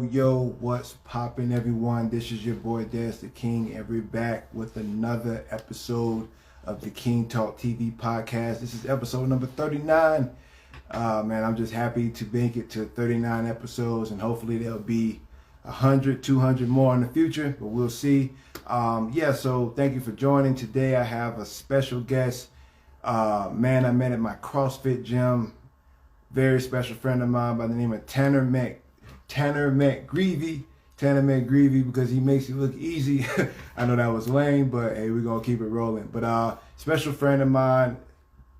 Yo, what's poppin', everyone? This is your boy DezDaking, and we're back with another episode of the King Talk TV podcast. This is episode number 39. Man, I'm just happy to make it to 39 episodes, and hopefully there'll be 100, 200 more in the future, but we'll see. So thank you for joining. Today I have a special guest. Man, I met at my CrossFit gym. Very special friend of mine by the name of Tanner McGreevy. Tanner McGreevy, because he makes it look easy. I know that was lame, but hey, we're gonna keep it rolling. But special friend of mine,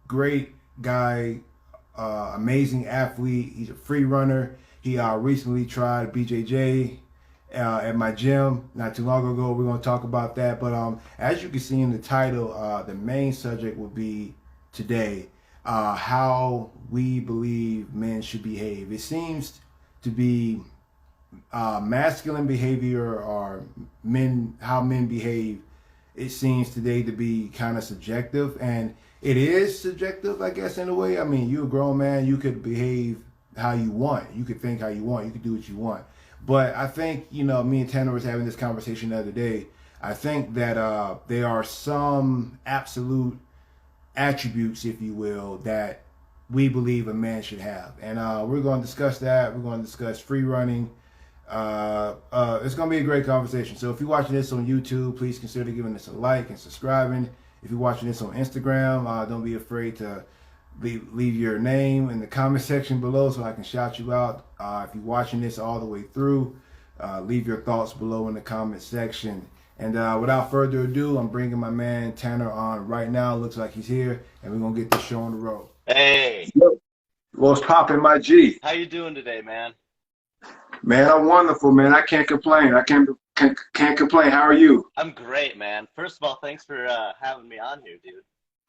great guy, amazing athlete. He's a free runner. He recently tried BJJ at my gym not too long ago. We're gonna talk about that. But as you can see in the title, the main subject will be today how we believe men should behave. It seems to be masculine behavior or how men behave. It seems today to be kind of subjective, and it is subjective, I guess, in a way. I mean, you're a grown man, you could behave how you want, you could think how you want, you could do what you want. But I think, me and Tanner was having this conversation the other day. I think that there are some absolute attributes, if you will, that we believe a man should have. And we're going to discuss that. We're going to discuss free running. It's going to be a great conversation. So if you're watching this on YouTube, please consider giving us a like and subscribing. If you're watching this on Instagram, don't be afraid to leave your name in the comment section below so I can shout you out. If you're watching this all the way through, leave your thoughts below in the comment section. And without further ado, I'm bringing my man Tanner on right now. Looks like he's here, and we're going to get this show on the road. Hey, What's poppin', my G? how you doing today, man? Man, I'm wonderful, man. I can't complain. I can't complain. How are you? I'm great, man. First of all, thanks for having me on here, dude.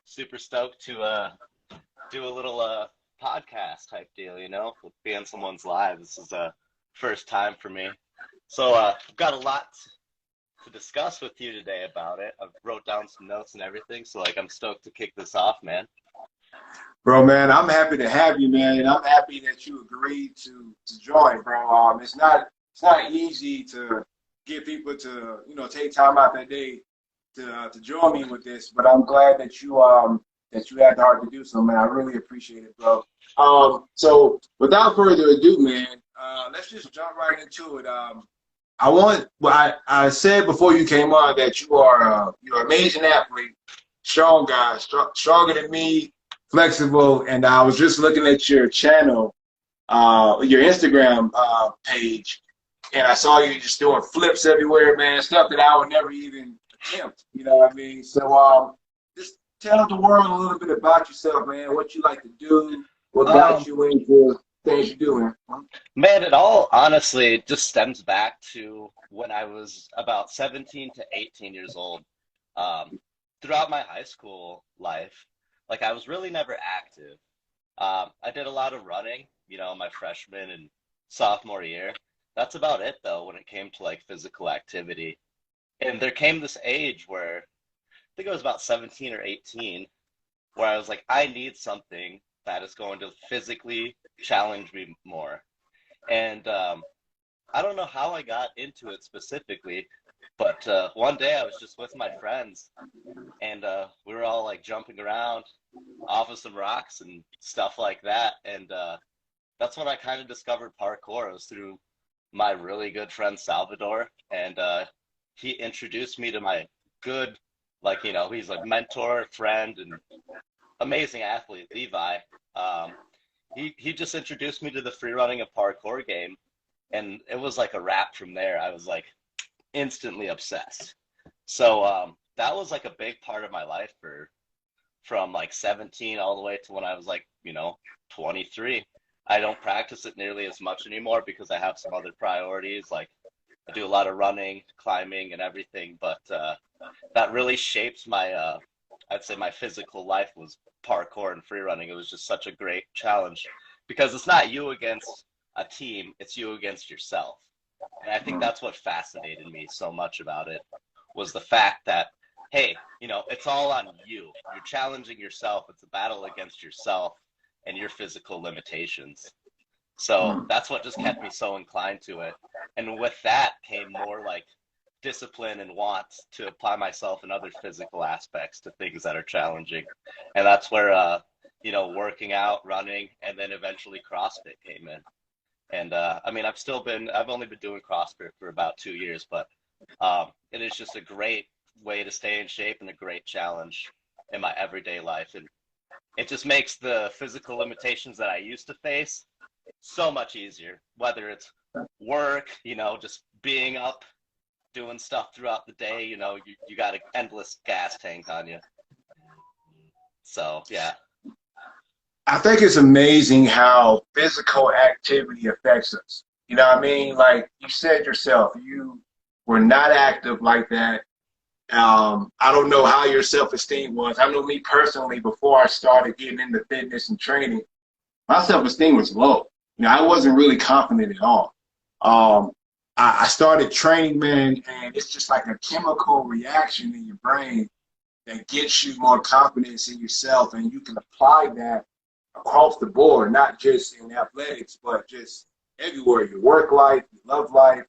Super stoked to do a little podcast type deal, with being someone's live. This is a first time for me. So I've got a lot to discuss with you today about it. I've wrote down some notes and everything, so I'm stoked to kick this off, man. Bro, man, I'm happy to have you, man. And I'm happy that you agreed to join, bro. It's not easy to get people to, take time out that day to join me with this, but I'm glad that you had the heart to do so, man. I really appreciate it, bro. So without further ado, man, let's just jump right into it. I said before you came on that you're an amazing athlete, strong guy, stronger than me, flexible, and I was just looking at your channel, your Instagram page, and I saw you just doing flips everywhere, man, stuff that I would never even attempt, you know what I mean? So just tell the world a little bit about yourself, man, what you like to do, what got you into things you're doing. Man, it all honestly just stems back to when I was about 17 to 18 years old. Throughout my high school life, I was really never active. I did a lot of running, my freshman and sophomore year. That's about it, though, when it came to physical activity. And there came this age where I think it was about 17 or 18, where I was like, I need something that is going to physically challenge me more. And I don't know how I got into it specifically, but one day I was just with my friends, and we were all jumping around off of some rocks and stuff like that. And that's when I kind of discovered parkour. It was through my really good friend Salvador, and he introduced me to my good, he's a mentor, friend, and amazing athlete, Levi. He just introduced me to the free running of parkour game, and it was like a wrap from there. I was instantly obsessed. So that was a big part of my life from 17 all the way to when I was 23. I don't practice it nearly as much anymore because I have some other priorities. I do a lot of running, climbing, and everything. But that really shaped my, I'd say my physical life was parkour and free running. It was just such a great challenge because it's not you against a team, it's you against yourself. And I think that's what fascinated me so much about it was the fact that, hey, it's all on you. You're challenging yourself. It's a battle against yourself and your physical limitations. So that's what just kept me so inclined to it. And with that came more like discipline and want to apply myself in other physical aspects to things that are challenging. And that's where, working out, running, and then eventually CrossFit came in. And I mean, I've only been doing CrossFit for about 2 years, but it is just a great way to stay in shape and a great challenge in my everyday life. And it just makes the physical limitations that I used to face so much easier, whether it's work, just being up, doing stuff throughout the day, you got an endless gas tank on you. So, yeah. I think it's amazing how physical activity affects us. You know what I mean? Like you said yourself, you were not active like that. I don't know how your self-esteem was. I know me personally, before I started getting into fitness and training, my self-esteem was low. I wasn't really confident at all. I started training, man, and it's just like a chemical reaction in your brain that gets you more confidence in yourself, and you can apply that across the board, not just in athletics, but just everywhere, your work life, your love life,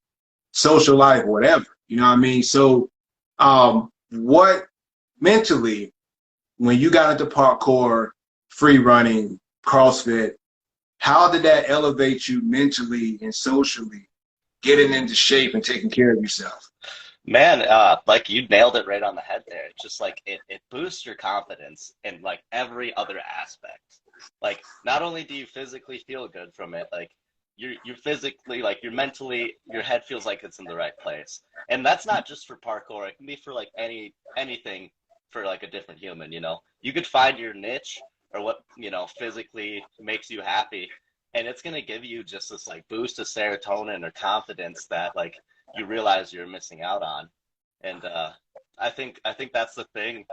social life, whatever. You know what I mean? So what mentally, when you got into parkour, free running, CrossFit, how did that elevate you mentally and socially, getting into shape and taking care of yourself? Man, like you nailed it right on the head there. It's just like it boosts your confidence in like every other aspect. Like not only do you physically feel good from it, like you're physically, like you're mentally, your head feels like it's in the right place. And that's not just for parkour. It can be for like anything for like a different human, You could find your niche or what, physically makes you happy. And it's gonna give you just this like boost of serotonin or confidence that like you realize you're missing out on. And I think that's the thing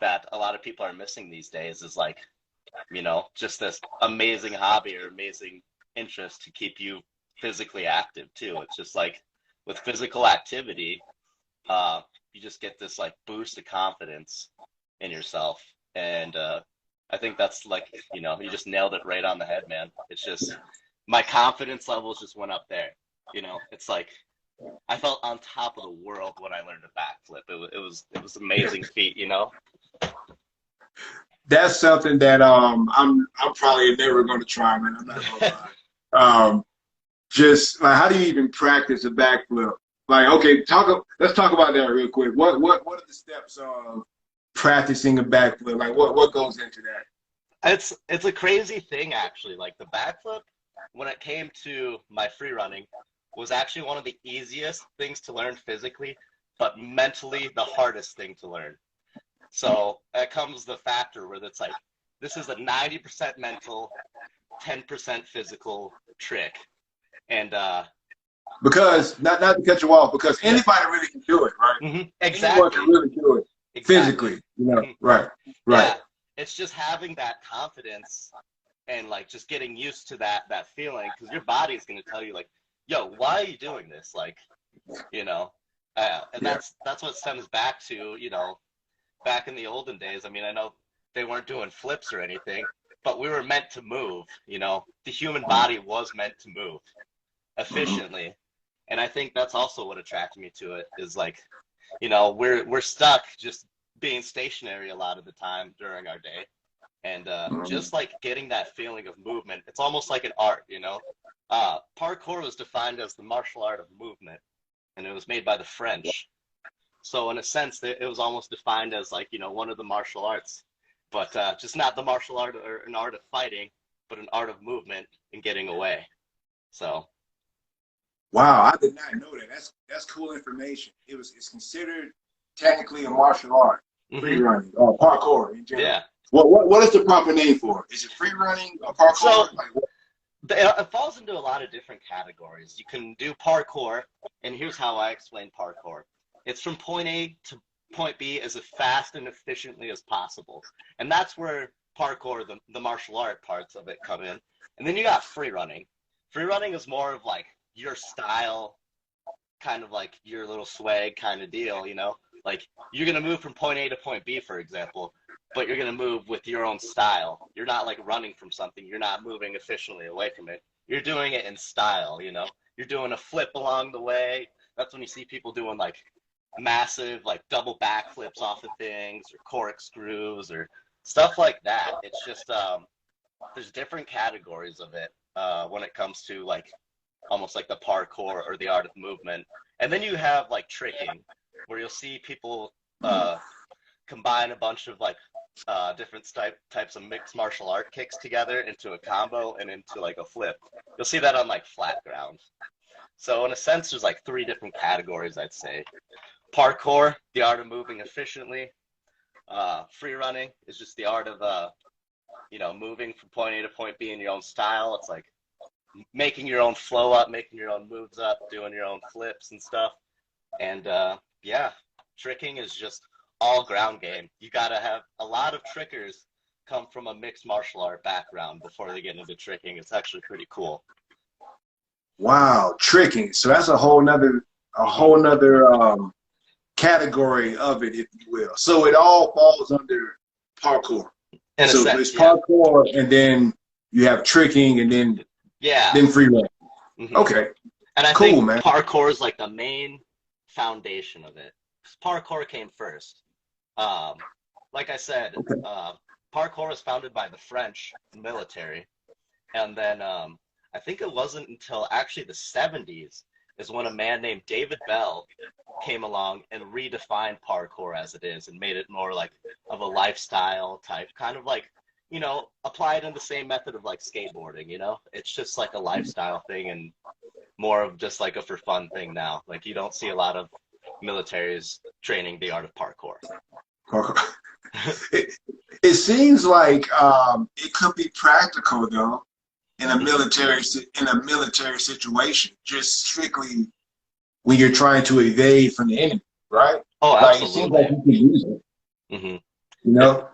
that a lot of people are missing these days is like, just this amazing hobby or amazing interest to keep you physically active too. It's just like with physical activity, you just get this like boost of confidence in yourself. And I think that's like, you just nailed it right on the head, man. It's just my confidence levels just went up there. It's like I felt on top of the world when I learned a backflip. It was amazing feat. That's something that I'm probably never going to try, man. I'm not gonna lie. Just like, how do you even practice a backflip? Like, okay, let's talk about that real quick. What are the steps of practicing a backflip? Like, what goes into that? It's a crazy thing actually. Like the backflip, when it came to my free running, was actually one of the easiest things to learn physically, but mentally the hardest thing to learn. So it comes the factor where it's like, this is a 90% mental, 10% physical trick. And because not to cut you off, because anybody really can do it, right? Mm-hmm, exactly. Anyone can really do it physically, Mm-hmm. Right. Yeah, it's just having that confidence and like just getting used to that feeling, because your body is going to tell you like, yo, why are you doing this? Like, and that's what stems back to, back in the olden days. I mean, I know they weren't doing flips or anything, but we were meant to move, the human body was meant to move efficiently. And I think that's also what attracted me to it is like, we're stuck just being stationary a lot of the time during our day. And just like getting that feeling of movement, it's almost like an art, Parkour was defined as the martial art of movement, and it was made by the French. So in a sense, it was almost defined as like, one of the martial arts, but just not the martial art or an art of fighting, but an art of movement and getting away. So. Wow, I did not know that. That's cool information. It's considered technically a martial art, free running, or parkour in general. Yeah. What is the proper name for it? Is it free running or parkour? So, it falls into a lot of different categories. You can do parkour, and here's how I explain parkour. It's from point A to point B as fast and efficiently as possible. And that's where parkour, the martial art parts of it come in. And then you got free running. Free running is more of like your style, kind of like your little swag kind of deal, Like you're going to move from point A to point B, for example, but you're going to move with your own style. You're not like running from something. You're not moving efficiently away from it. You're doing it in style, you know. You're doing a flip along the way. That's when you see people doing like massive like double backflips off of things or corkscrews or stuff like that. It's just there's different categories of it when it comes to like almost like the parkour or the art of movement. And then you have like tricking, where you'll see people combine a bunch of like different types of mixed martial art kicks together into a combo and into like a flip. You'll see that on like flat ground. So in a sense, there's like three different categories, I'd say. Parkour, the art of moving efficiently. Free running is just the art of moving from point A to point B in your own style. It's like making your own flow up, making your own moves up, doing your own flips and stuff. And yeah, tricking is just all ground game. You got to have a lot of trickers come from a mixed martial art background before they get into tricking. It's actually pretty cool. Wow, tricking. So that's a whole nother category of it, if you will. So it all falls under parkour. In a So sense, it's parkour, and then you have tricking, and then free run. Mm-hmm. Okay, and I cool, think man. Parkour is like the main foundation of it. Parkour came first. Like I said, parkour was founded by the French military, and then I think it wasn't until actually the 70s is when a man named David Bell came along and redefined parkour as it is and made it more like of a lifestyle type, kind of like, you know, applied in the same method of like skateboarding, you know? It's just like a lifestyle thing and more of just like a for fun thing now. Like you don't see a lot of militaries training the art of parkour. It seems like it could be practical though in a military situation, just strictly when you're trying to evade from the enemy, right? Oh, like, absolutely. It seems like you can use it. Mm-hmm. You know,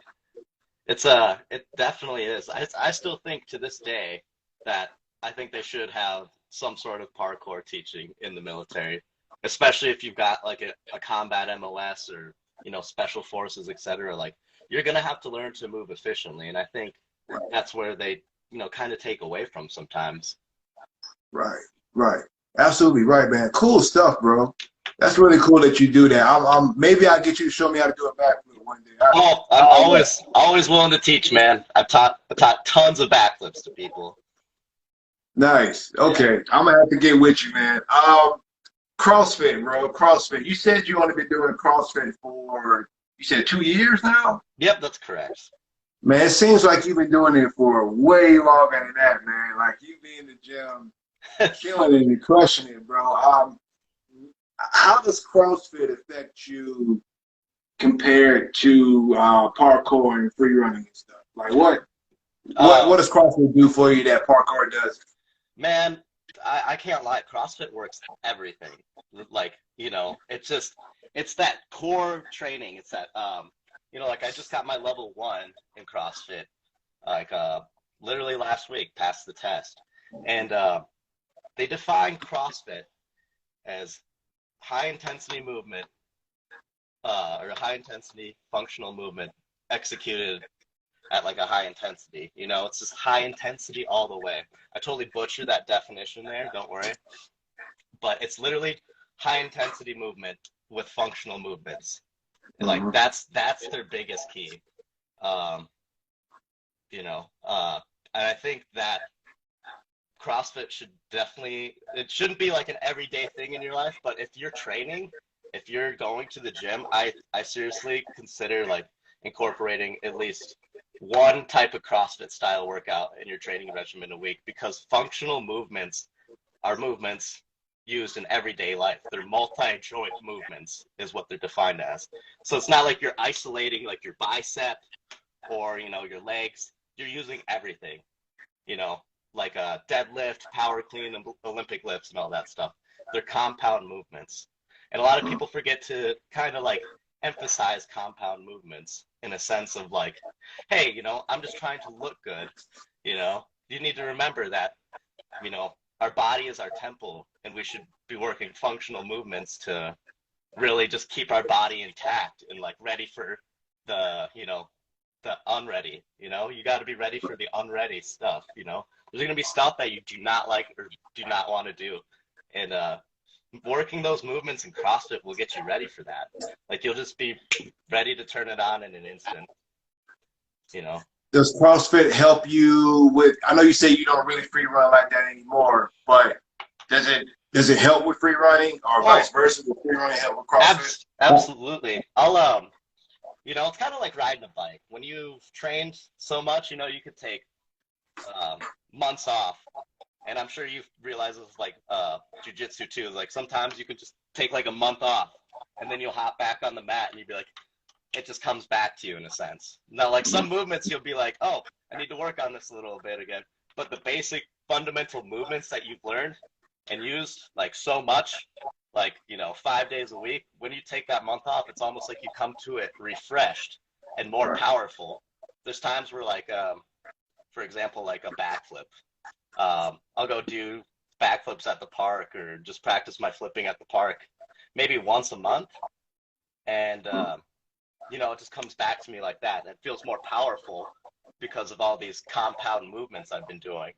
it definitely is. I still think to this day that I think they should have some sort of parkour teaching in the military, especially if you've got like a combat MOS or, you know, special forces, etc. Like you're going to have to learn to move efficiently. And I think that's where they, you know, kind of take away from sometimes. Right. Absolutely right, man. Cool stuff, bro. That's really cool that you do that. Maybe I'll get you to show me how to do a backflip one day. I'm always willing to teach, man. I've taught tons of backflips to people. Nice. Okay. Yeah. I'm gonna have to get with you, man. CrossFit, bro. CrossFit. You said you only been doing CrossFit for, you said 2 years now? Yep, that's correct. Man, it seems like you've been doing it for way longer than that, man. Like you be in the gym, killing it and crushing it, bro. How does CrossFit affect you compared to parkour and free running and stuff? Like what does CrossFit do for you that parkour does? Man, I can't lie. CrossFit works everything. Like, you know, it's that core training. It's that, you know, like I just got my level 1 in CrossFit, like literally last week, passed the test. And they define CrossFit as high intensity movement or high intensity functional movement executed at like a high intensity. You know, it's just high intensity all the way. I totally butchered that definition there, don't worry. But it's literally high intensity movement with functional movements. Like that's their biggest key. You know, and I think that CrossFit should definitely, it shouldn't be like an everyday thing in your life, but if you're training, if you're going to the gym, I seriously consider like incorporating at least one type of CrossFit style workout in your training regimen a week, because functional movements are movements used in everyday life. They're multi-joint movements is what they're defined as. So it's not like you're isolating like your bicep or, you know, your legs. You're using everything, you know, like a deadlift, power clean, and Olympic lifts and all that stuff. They're compound movements. And a lot of people forget to kind of like emphasize compound movements in a sense of like, hey, you know, I'm just trying to look good. You know, you need to remember that, you know, our body is our temple, and we should be working functional movements to really just keep our body intact and like ready for the, you know, the unready. You know, you got to be ready for the unready stuff. You know, There's going to be stuff that you do not like or do not want to do. And working those movements in CrossFit will get you ready for that. Like you'll just be ready to turn it on in an instant, you know? Does CrossFit help you with, I know you say you don't really free run like that anymore, but does it help with free running or vice versa? Does free running help with CrossFit? Absolutely. I'll you know, it's kind of like riding a bike. When you've trained so much, you know, you could take months off. And I'm sure you've realized this like jiu-jitsu too. Like sometimes you can just take like a month off and then you'll hop back on the mat and you'll be like, it just comes back to you in a sense. Now, like some movements you'll be like, oh, I need to work on this a little bit again. But the basic fundamental movements that you've learned and used like so much, like, you know, 5 days a week, when you take that month off, it's almost like you come to it refreshed and more powerful. There's times where like, for example, like a backflip. I'll go do backflips at the park or just practice my flipping at the park maybe once a month. And, you know, it just comes back to me like that. It feels more powerful because of all these compound movements I've been doing.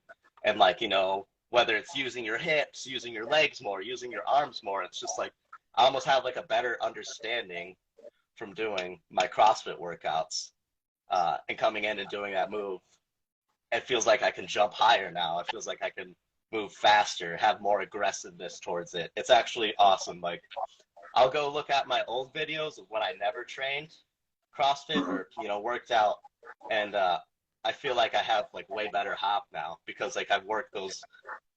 And like, you know, whether it's using your hips, using your legs more, using your arms more, it's just like, I almost have like a better understanding from doing my CrossFit workouts and coming in and doing that move. It feels like I can jump higher now. It feels like I can move faster, have more aggressiveness towards it. It's actually awesome. Like I'll go look at my old videos of when I never trained CrossFit or, you know, worked out. And I feel like I have like way better hop now because like I've worked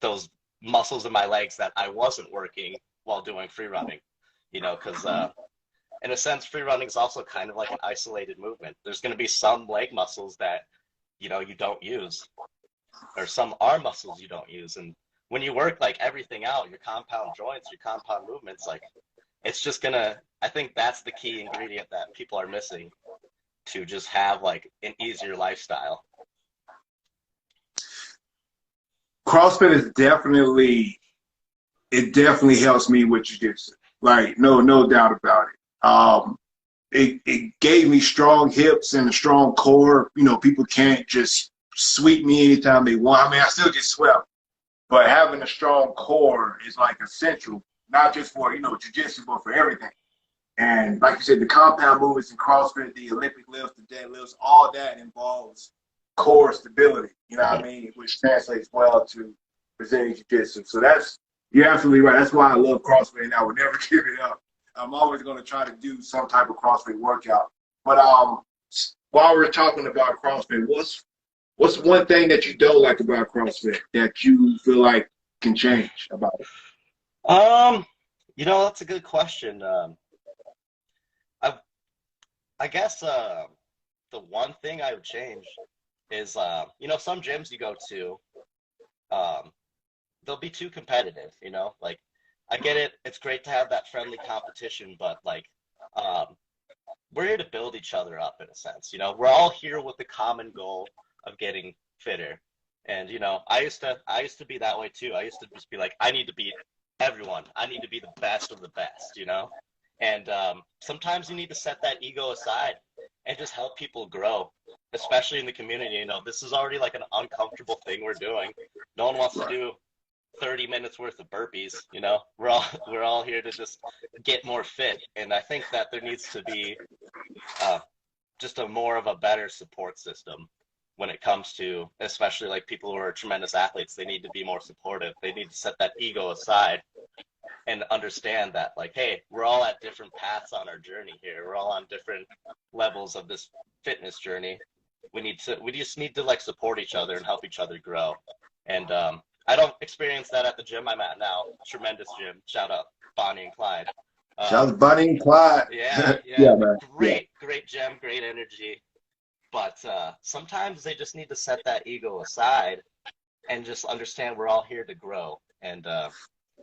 those muscles in my legs that I wasn't working while doing free running, you know, because in a sense, free running is also kind of like an isolated movement. There's going to be some leg muscles that, you know, you don't use, or some arm muscles you don't use. And when you work like everything out, your compound joints, your compound movements, like it's just gonna, I think that's the key ingredient that people are missing to just have like an easier lifestyle. CrossFit is definitely, it definitely helps me with jiu-jitsu. Like, no doubt about it. It gave me strong hips and a strong core. You know, people can't just sweep me anytime they want. I mean, I still get swept, but having a strong core is like essential, not just for, you know, jiu-jitsu, but for everything. And like you said, the compound movements in CrossFit, the Olympic lifts, the deadlifts, all that involves core stability, you know what I mean, which translates well to Brazilian jiu-jitsu. So that's, you're absolutely right. That's why I love CrossFit and I would never give it up. I'm always going to try to do some type of CrossFit workout. But while we're talking about CrossFit, what's one thing that you don't like about CrossFit that you feel like can change about it? You know, that's a good question. I guess the one thing I would change is, you know, some gyms you go to, they'll be too competitive, you know, like I get it. It's great to have that friendly competition, but like, we're here to build each other up in a sense. You know, we're all here with the common goal of getting fitter. And, you know, I used to be that way too. I used to just be like, I need to beat everyone. I need to be the best of the best, you know? And sometimes you need to set that ego aside and just help people grow, especially in the community. You know, this is already like an uncomfortable thing we're doing. No one wants to do 30 minutes worth of burpees, you know? We're all here to just get more fit. And I think that there needs to be just a more of a better support system when it comes to, especially like people who are tremendous athletes. They need to be more supportive. They need to set that ego aside and understand that, like, hey, we're all at different paths on our journey here. We're all on different levels of this fitness journey. We just need to like support each other and help each other grow. And I don't experience that at the gym I'm at now. Tremendous gym. Shout out Bonnie and Clyde. Shout out Bonnie and Clyde. Yeah, man. Great gym, great energy. But sometimes they just need to set that ego aside and just understand we're all here to grow. And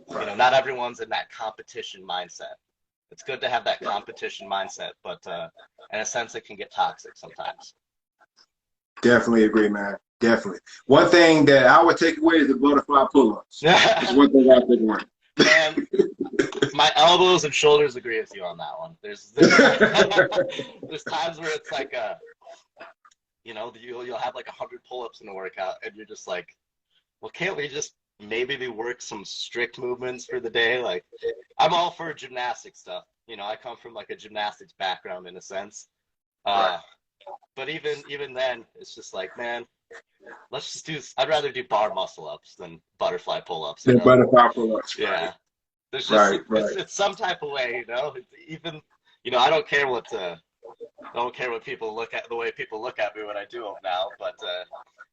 you know, not everyone's in that competition mindset. It's good to have that competition mindset, but in a sense, it can get toxic sometimes. Definitely agree, man. Definitely. One thing that I would take away is the butterfly pull-ups. It's one thing I take away. Man, my elbows and shoulders agree with you on that one. There's times where it's like you know, you'll have like 100 pull-ups in a workout, and you're just like, well, can't we just maybe work some strict movements for the day? Like, I'm all for gymnastic stuff. You know, I come from like a gymnastics background in a sense. Right. Uh, but even then, it's just like, man, let's just do. I'd rather do bar muscle ups than butterfly pull ups. You The know? butterfly pull-ups. Yeah. There's just Right. Right. it's some type of way, you know. Even I don't care what people look at the way people look at me when I do them now, but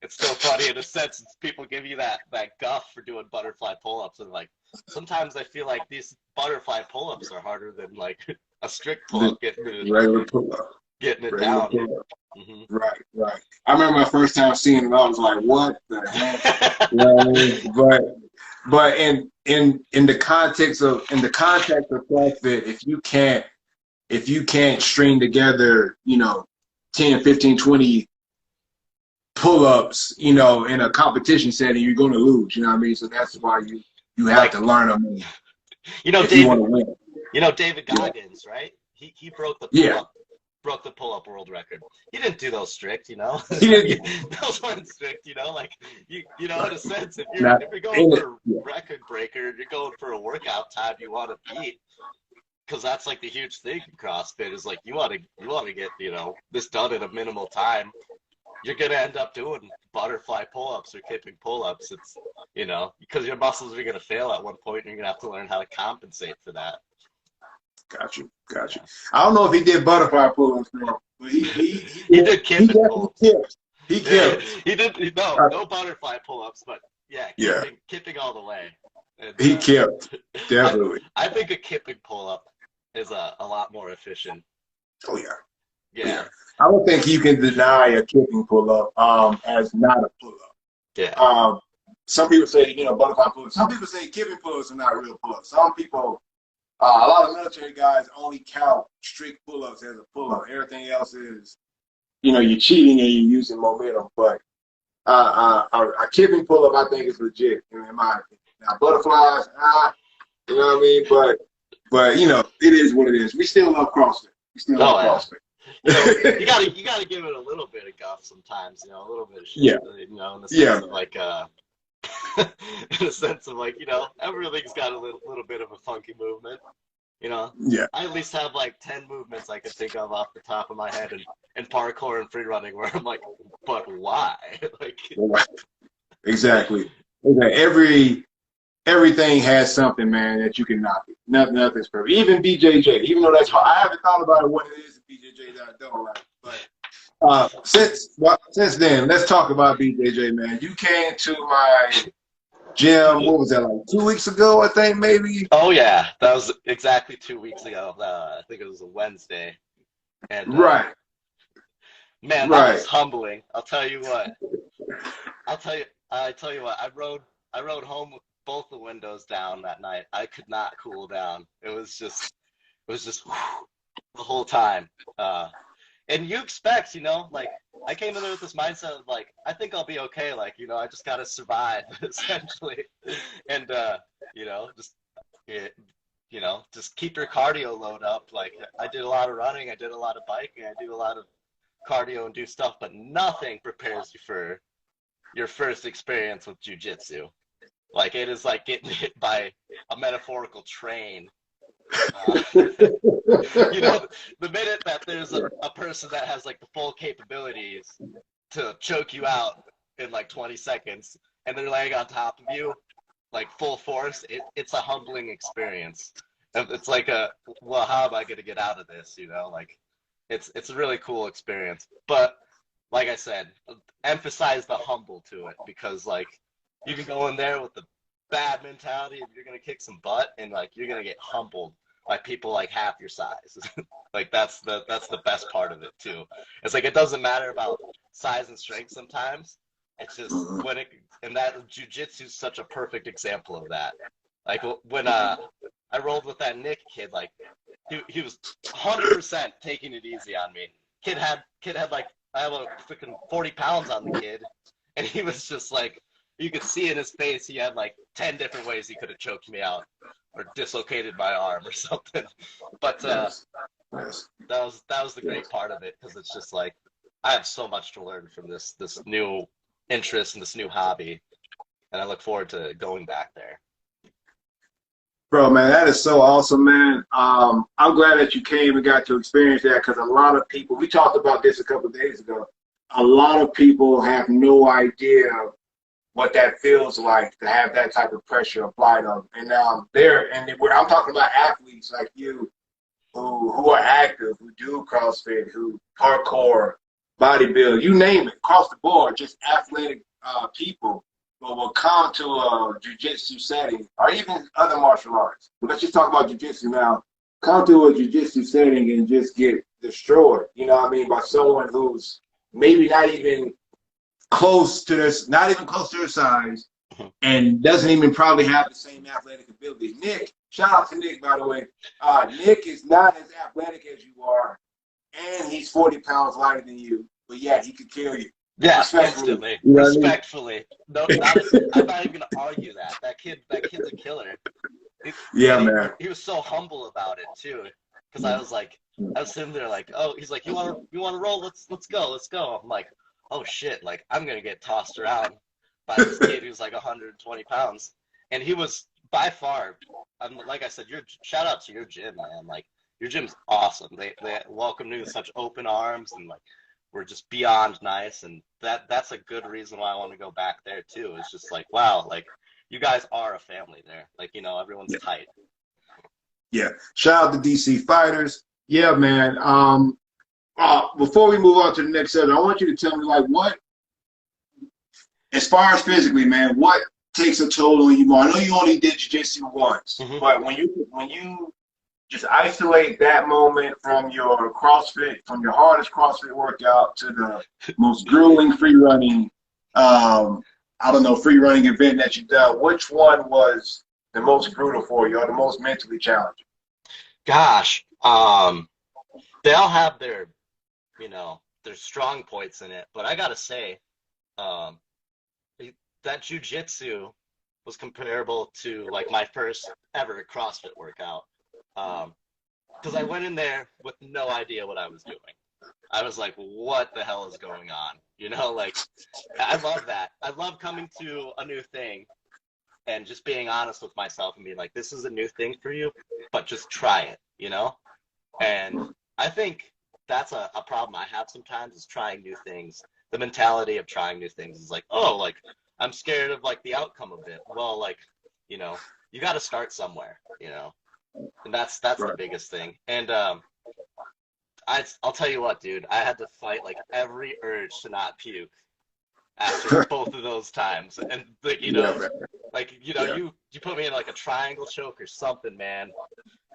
it's still funny in a sense. People give you that guff for doing butterfly pull-ups, and like sometimes I feel like these butterfly pull-ups are harder than like a strict pull-up Regular pull-up. getting it Regular down. pull-up. Hmm. Right. Right. I remember my first time seeing it. I was like, "What the heck?" You know what I mean? But in the context of CrossFit, if you can't string together, 10, 15, 20 pull-ups, in a competition setting, you're going to lose, you know what I mean? So that's why you have Like, to learn them if you want David, to win. David Yeah. Goggins, right? He broke the Yeah. pull-up world record. He didn't do those strict, He didn't. those weren't strict, like in a sense, if Now, you're going for a yeah. record breaker, you're going for a workout time you want to beat, because that's like the huge thing in CrossFit is like you want to get this done in a minimal time. You're gonna end up doing butterfly pull-ups or kipping pull-ups. It's because your muscles are gonna fail at one point, and you're gonna have to learn how to compensate for that. Got you. I don't know if he did butterfly pull-ups, but He did kipping pull-ups. He kipped. He did no butterfly pull-ups, but kipping all the way. And, He kipped, definitely. I think a kipping pull-up is a lot more efficient. Oh yeah. Yeah. I don't think you can deny a kipping pull-up as not a pull-up. Yeah. Some people say, butterfly pull-ups. Some people say kipping pull-ups are not real pull-ups. Some people, a lot of military guys only count strict pull-ups as a pull-up. Everything else is, you're cheating and you're using momentum. But a kipping pull-up, I think, is legit, in my opinion. Now, butterflies, you know what I mean? But it is what it is. We still love CrossFit. CrossFit. You gotta give it a little bit of guff sometimes, a little bit of shit, in the sense of like in a sense of like, everything's got a little bit of a funky movement, Yeah. I at least have like 10 movements I can think of off the top of my head and parkour and free running where I'm like, but why? Like Exactly. Everything has something, man, that you can knock it. Nothing's perfect. Even BJJ, even though that's hard. I haven't thought about it, what it is in BJJ that I don't like. But since then, let's talk about BJJ, man. You came to my gym, what was that, like 2 weeks ago, I think, maybe? Oh yeah, that was exactly 2 weeks ago. I think it was a Wednesday. And Right. man, that was humbling. I'll tell you what. I tell you what, I rode home with both the windows down that night. I could not cool down. It was just whew, the whole time. And you expect, like I came in there with this mindset of like, I think I'll be okay. Like, I just gotta survive essentially. And just keep your cardio load up. Like I did a lot of running, I did a lot of biking, I do a lot of cardio and do stuff, but nothing prepares you for your first experience with jiu-jitsu. Like it is like getting hit by a metaphorical train. The minute that there's a person that has like the full capabilities to choke you out in like 20 seconds and they're laying on top of you, like full force, it's a humbling experience. It's like well, how am I going to get out of this? Like it's a really cool experience. But like I said, emphasize the humble to it because like you can go in there with the bad mentality and you're going to kick some butt and like you're going to get humbled by people like half your size. Like that's the best part of it too. It's like it doesn't matter about size and strength sometimes. It's just and that jiu-jitsu is such a perfect example of that. Like when I rolled with that Nick kid, like he was 100% taking it easy on me. Kid had like I have a freaking 40 pounds on the kid, and he was just like, you could see in his face he had like 10 different ways he could have choked me out or dislocated my arm or something. But that was the great part of it because it's just like I have so much to learn from this new interest and this new hobby. and I look forward to going back there. Bro, man, that is so awesome, man. I'm glad that you came and got to experience that because a lot of people, we talked about this a couple of days ago, a lot of people have no idea what that feels like to have that type of pressure applied on them. And I'm talking about athletes like you who are active, who do CrossFit, who parkour, bodybuild, you name it, across the board, just athletic people but will come to a jiu-jitsu setting or even other martial arts. But let's just talk about jiu-jitsu now. Come to a jiu-jitsu setting and just get destroyed, you know what I mean, by someone who's maybe not even close to this, not even close to their size, and doesn't even probably have the same athletic ability. Nick, shout out to Nick, by the way. Nick is not as athletic as you are, and he's 40 pounds lighter than you, but yeah, he could kill you. Yeah, instantly. You know respectfully. I mean? No, I'm not even gonna argue that. That kid's a killer. Man. He was so humble about it too, because I was sitting there like, oh, he's like, you want to roll? Let's go. I'm like, oh shit, like I'm gonna get tossed around by this kid who's like 120 pounds, and he was by far. Like I said, shout out to your gym, man. Like your gym's awesome. They welcome you with such open arms and like. We're just beyond nice, and that's a good reason why I want to go back there too. It's just like, wow, like you guys are a family there. Like, you know, everyone's tight. Yeah. Shout out to DC Fighters. Yeah, man. Before we move on to the next subject, I want you to tell me like what, as far as physically, man, what takes a toll on you more? I know you only did jiu-jitsu once, but when you just isolate that moment from your CrossFit, from your hardest CrossFit workout to the most grueling free running, free running event that you've done. Which one was the most brutal for you or the most mentally challenging? Gosh, they all have their, their strong points in it. But I gotta say, that jiu-jitsu was comparable to like my first ever CrossFit workout. Because I went in there with no idea what I was doing. I was like, what the hell is going on? You know, like, I love that. I love coming to a new thing and just being honest with myself and being like, this is a new thing for you, but just try it, you know? And I think that's a problem I have sometimes is trying new things. The mentality of trying new things is like, oh, like, I'm scared of, like, the outcome of it. Well, like, you know, you got to start somewhere, you know? And that's right. The biggest thing. And I'll tell you what, dude, I had to fight like every urge to not puke after both of those times. And like, you you put me in like a triangle choke or something, man.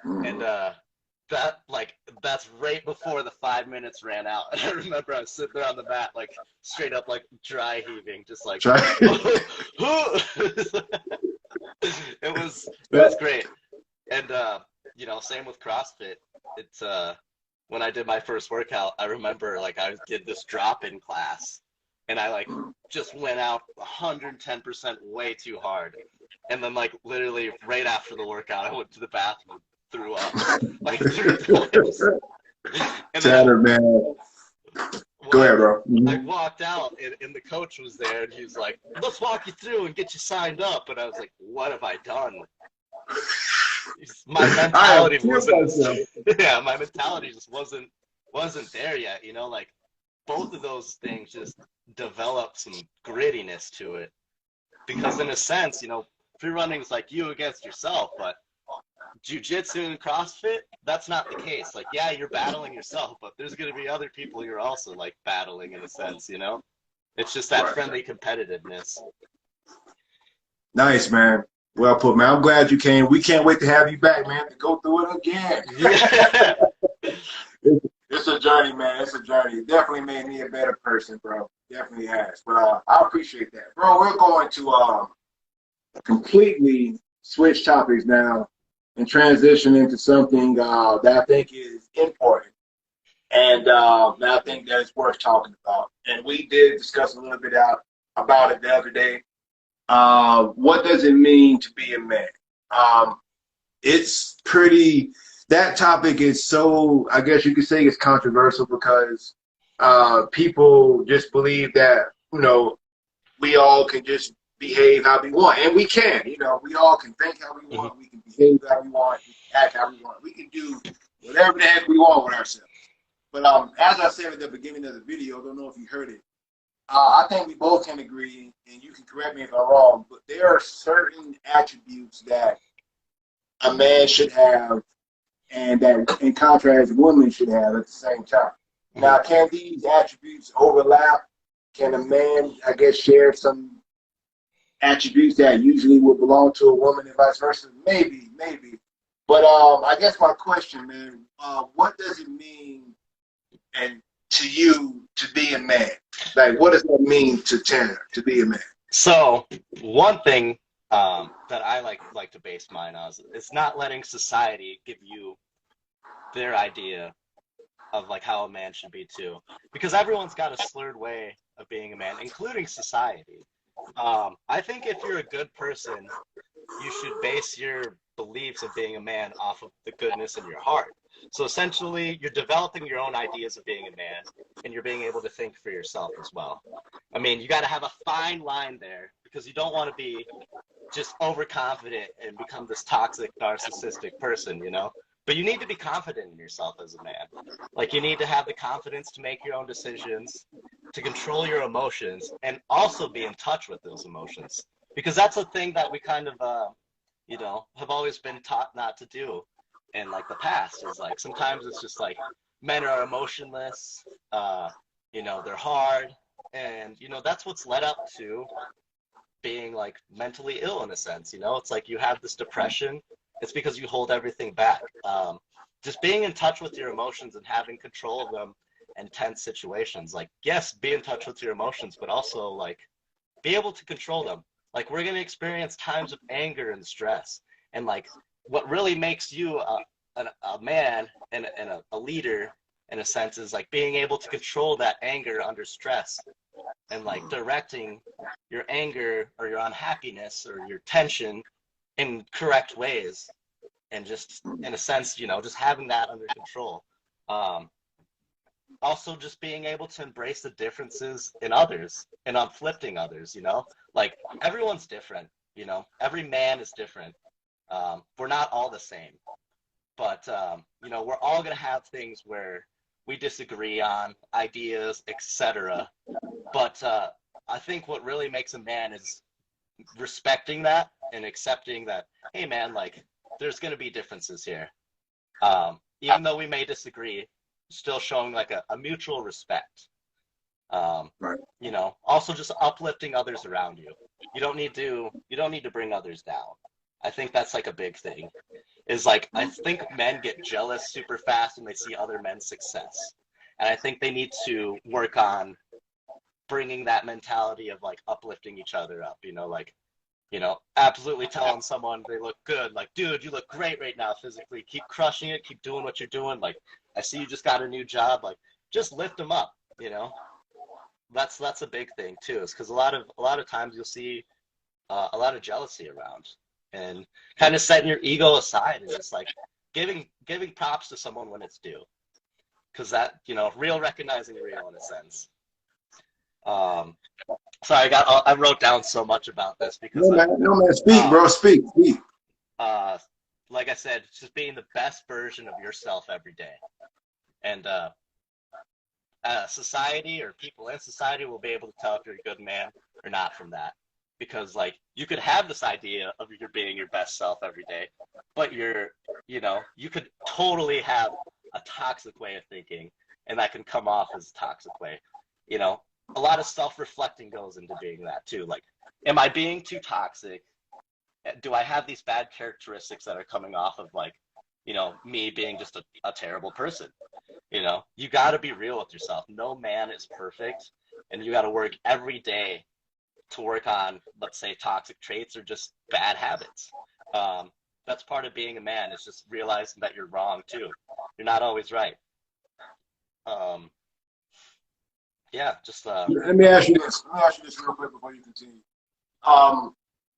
And that's right before the 5 minutes ran out. And I remember I was sitting there on the mat, like straight up like dry heaving, just like it was great. And, same with CrossFit. It's, when I did my first workout, I remember, like, I did this drop-in class, and I, like, just went out 110% way too hard. And then, like, literally right after the workout, I went to the bathroom and threw up, like, 3 times. And Tanner, man. Go ahead, bro. I walked out, and the coach was there, and he was like, let's walk you through and get you signed up. And I was like, what have I done? My mentality just wasn't there yet, you know, like both of those things just developed some grittiness to it because in a sense, you know, free running is like you against yourself, but jiu-jitsu and CrossFit, that's not the case. Like, yeah, you're battling yourself, but there's going to be other people you're also like battling in a sense, you know, it's just that friendly competitiveness. Nice, man. Well put, man. I'm glad you came. We can't wait to have you back, man, to go through it again. Yeah. It's a journey, man. It's a journey. It definitely made me a better person, bro. Definitely has. But I appreciate that. Bro, we're going to completely switch topics now and transition into something that I think is important and that I think that is worth talking about. And we did discuss a little bit about it the other day. What does it mean to be a man? It's pretty, that topic is so, I guess you could say it's controversial because people just believe that, you know, we all can just behave how we want. And we can, you know, we all can think how we want, we can behave how we want, we can act how we want. We can do whatever the heck we want with ourselves. But as I said at the beginning of the video, I don't know if you heard it, I think we both can agree, and you can correct me if I'm wrong, but there are certain attributes that a man should have and that, in contrast, women should have at the same time. Now, can these attributes overlap? Can a man, I guess, share some attributes that usually would belong to a woman and vice versa? Maybe. But I guess my question, man, what does it mean and to you to be a man? Like, what does that mean to Tanner to be a man? So one thing that I like to base mine on is not letting society give you their idea of like how a man should be too, because everyone's got a slurred way of being a man, including society. I think if you're a good person, you should base your beliefs of being a man off of the goodness in your heart. So essentially, you're developing your own ideas of being a man, and you're being able to think for yourself as well. I mean, you got to have a fine line there, because you don't want to be just overconfident and become this toxic, narcissistic person, you know? But you need to be confident in yourself as a man. Like, you need to have the confidence to make your own decisions, to control your emotions, and also be in touch with those emotions. Because that's a thing that we kind of, you know, have always been taught not to do in like the past. Is like, sometimes it's just like men are emotionless, you know, they're hard. And, you know, that's what's led up to being like mentally ill in a sense, you know? It's like you have this depression. It's because you hold everything back. Just being in touch with your emotions and having control of them in tense situations. Like, yes, be in touch with your emotions, but also like be able to control them. Like, we're going to experience times of anger and stress. And like, what really makes you a man and a leader in a sense is like being able to control that anger under stress, and like directing your anger or your unhappiness or your tension in correct ways, and just in a sense, you know, just having that under control. Also just being able to embrace the differences in others and uplifting others, you know, like everyone's different, you know, every man is different. We're not all the same, but you know, we're all going to have things where we disagree on ideas, etc. But I think what really makes a man is respecting that and accepting that, hey man, like there's going to be differences here. Even though we may disagree, still showing like a mutual respect. Right. You know, also just uplifting others around you. You don't need to bring others down. I think that's like a big thing. Is like, I think men get jealous super fast when they see other men's success. And I think they need to work on bringing that mentality of like uplifting each other up, you know, like, you know, absolutely telling someone they look good, like, dude, you look great right now physically, keep crushing it, keep doing what you're doing, like, I see you just got a new job, like, just lift them up, you know. That's a big thing too, is because a lot of times you'll see a lot of jealousy around, and kind of setting your ego aside and just like giving props to someone when it's due, because that, you know, real recognizing real in a sense. Sorry, I wrote down so much about this because no man, speak, bro, speak. Like I said, just being the best version of yourself every day, and society or people in society will be able to tell if you're a good man or not from that, because like you could have this idea of you're being your best self every day, but you know, you could totally have a toxic way of thinking, and that can come off as a toxic way, you know. A lot of self-reflecting goes into being that too. Like, am I being too toxic? Do I have these bad characteristics that are coming off of like, you know, me being just a terrible person? You know, you got to be real with yourself. No man is perfect, and you got to work every day to work on, let's say, toxic traits or just bad habits. That's part of being a man, is just realizing that you're wrong too. You're not always right. Yeah, just Let me ask you this real quick before you continue.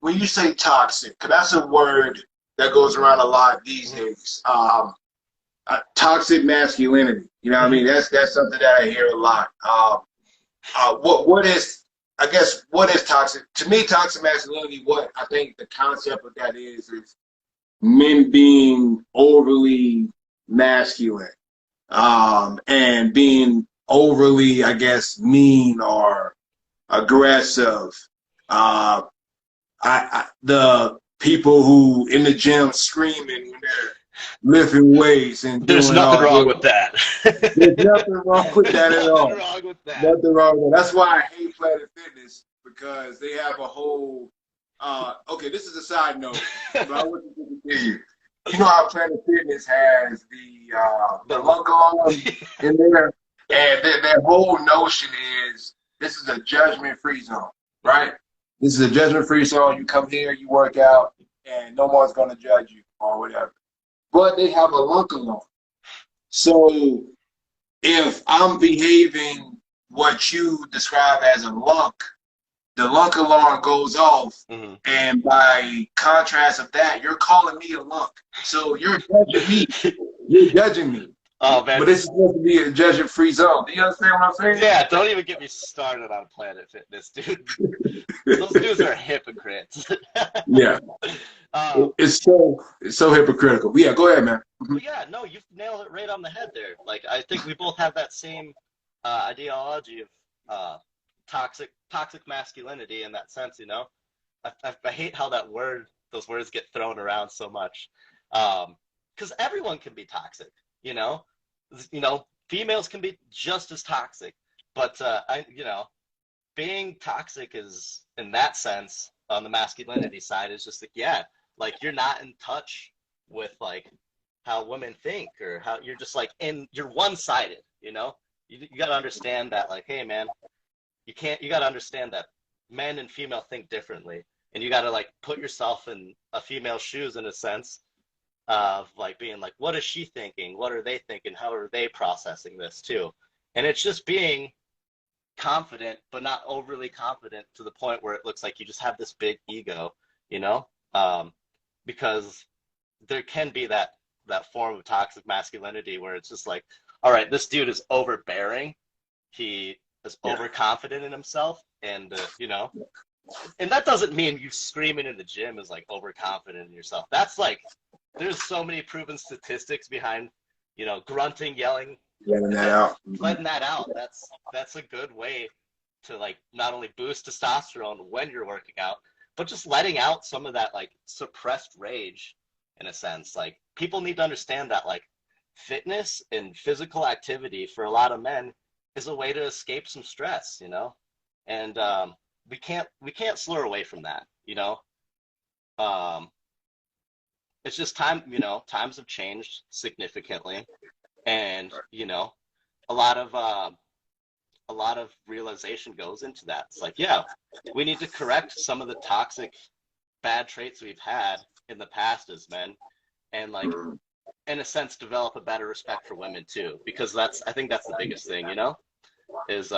When you say toxic, 'cause that's a word that goes around a lot these days. Toxic masculinity. You know what I mean? That's something that I hear a lot. What is I guess what is toxic? To me, toxic masculinity, what I think the concept of that is men being overly masculine, and being overly, I guess, mean or aggressive. The people who in the gym screaming when they're lifting weights and There's doing nothing all wrong this. with that. There's nothing wrong with that at all. Nothing wrong with that. Nothing wrong with that. That's why I hate Planet Fitness, because they have a whole. Okay, this is a side note, but I want to continue. You know how Planet Fitness has the lunk alarm in there, and their whole notion is this is a judgment-free zone, right? This is a judgment-free zone. You come here, you work out, and no one's going to judge you or whatever. But they have a lunk alarm. So if I'm behaving what you describe as a lunk, the lunk alarm goes off, and by contrast of that, you're calling me a lunk. So you're judging me. You're judging me. Oh, man. But this is supposed to be a judgment-free zone. Do you understand what I'm saying? Yeah, don't even get me started on Planet Fitness, dude. Those dudes are hypocrites. Yeah. It's so hypocritical. But yeah, go ahead, man. Well, yeah, no, you've nailed it right on the head there. Like, I think we both have that same ideology of toxic masculinity in that sense, you know? I hate how those words get thrown around so much. Because everyone can be toxic, you know? Females can be just as toxic, but being toxic is, in that sense, on the masculinity side, is just like, yeah, like you're not in touch with like how women think, or how you're just like you're one-sided, you know? You got to understand that, like, hey man, you got to understand that men and female think differently, and you got to like put yourself in a female's shoes in a sense of like being like, what is she thinking? What are they thinking? How are they processing this too? And it's just being confident, but not overly confident to the point where it looks like you just have this big ego, you know? Because there can be that form of toxic masculinity where it's just like, all right, this dude is overbearing. He is overconfident in himself, and and that doesn't mean you screaming in the gym is like overconfident in yourself. That's like, there's so many proven statistics behind, grunting, yelling, letting that out. Letting that out. That's a good way to like not only boost testosterone when you're working out, but just letting out some of that like suppressed rage in a sense. Like, people need to understand that like fitness and physical activity for a lot of men is a way to escape some stress, and we can't slur away from that, it's just time, times have changed significantly, and a lot of realization goes into that. It's like, yeah, we need to correct some of the toxic bad traits we've had in the past as men, and like in a sense develop a better respect for women too, because I think that's the biggest thing, is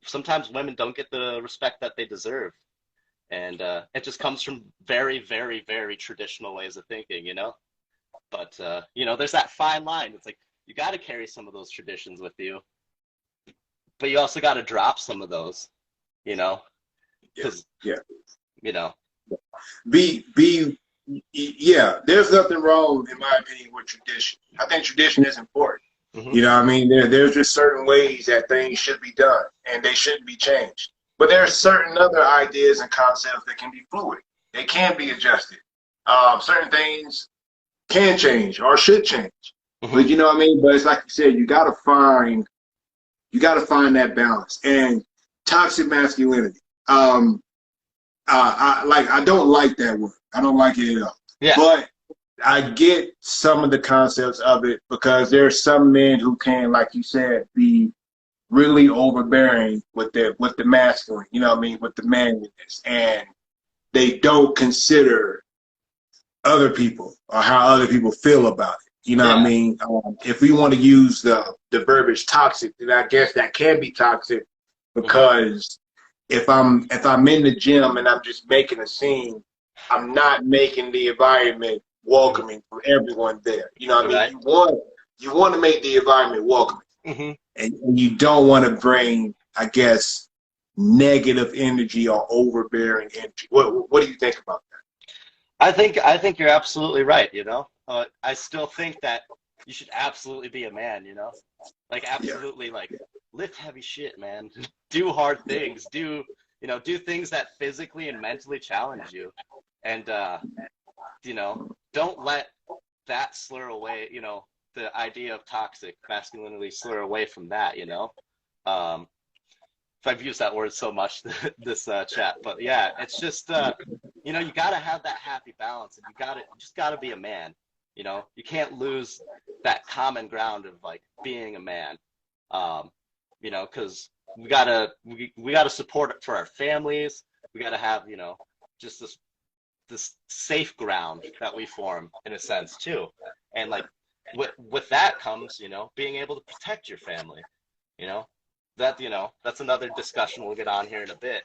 sometimes women don't get the respect that they deserve, and it just comes from very, very, very traditional ways of thinking, but there's that fine line. It's like, you got to carry some of those traditions with you, but you also got to drop some of those, because there's nothing wrong, in my opinion, with tradition. I think tradition is important. Mm-hmm. You know what I mean? There's just certain ways that things should be done, and they shouldn't be changed. But there are certain other ideas and concepts that can be fluid. They can be adjusted. Certain things can change or should change. Mm-hmm. But you know what I mean? But it's like you said, you gotta find that balance. And toxic masculinity. I don't like that word. I don't like it at all. Yeah. But I get some of the concepts of it, because there are some men who can, like you said, be really overbearing with the masculine, with the manliness, and they don't consider other people or how other people feel about it. You know what I mean? If we want to use the verbiage toxic, then I guess that can be toxic, because if I'm in the gym and I'm just making a scene, I'm not making the environment welcoming for everyone there. You know what I mean? You want to make the environment welcoming, and you don't want to bring I guess, negative energy or overbearing energy. What do you think about I think you're absolutely right, you know. I still think that you should absolutely be a man, you know. Like that? Yeah. absolutely like lift heavy shit, man. Do hard things. Do things that physically and mentally challenge you. And you know, don't let that slur away, you know, the idea of toxic masculinity slur away from that, you know. Um, if I've used that word so much this chat, but yeah, it's just you know, you got to have that happy balance, and you just got to be a man. You know, you can't lose that common ground of like being a man. You know, because we gotta support it for our families. We gotta have, you know, just this safe ground that we form in a sense too. And like with that comes, you know, being able to protect your family. You know, that's another discussion we'll get on here in a bit.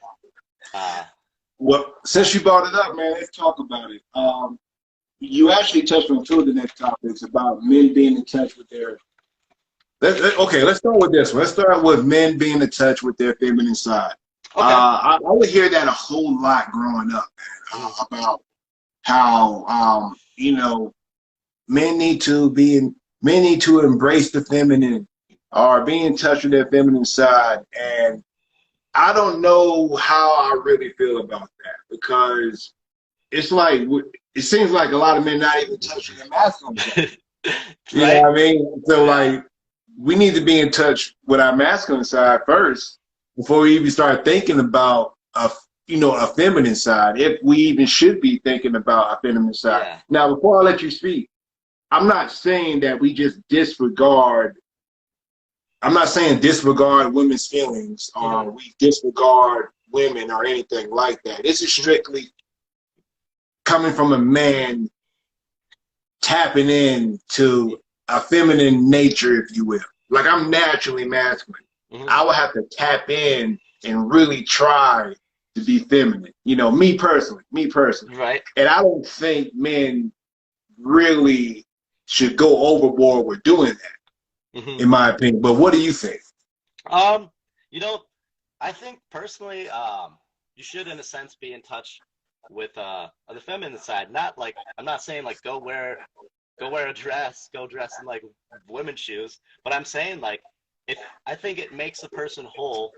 Well, since you brought it up, man, let's talk about it. You actually touched on two of the next topics about men being in touch with their. Okay, let's start with this one. Let's start with men being in touch with their feminine side. Okay. I would hear that a whole lot growing up, man, about how you know, men need to embrace the feminine or be in touch with their feminine side. And I don't know how I really feel about that, because it's like, it seems like a lot of men not even touching their masculine side. You know what I mean? So like, we need to be in touch with our masculine side first before we even start thinking about a feminine side, if we even should be thinking about a feminine side. Yeah. Now, before I let you speak, I'm not saying that we just disregard. I'm not saying disregard women's feelings or we disregard women or anything like that. This is strictly coming from a man tapping into a feminine nature, if you will. Like, I'm naturally masculine. I would have to tap in and really try to be feminine. You know, me personally. Right. And I don't think men really should go overboard with doing that, in my opinion. But what do you think? You know, I think personally, you should, in a sense, be in touch with the feminine side. Not like, I'm not saying like go wear a dress, go dress in like women's shoes, but I'm saying like, I think it makes a person whole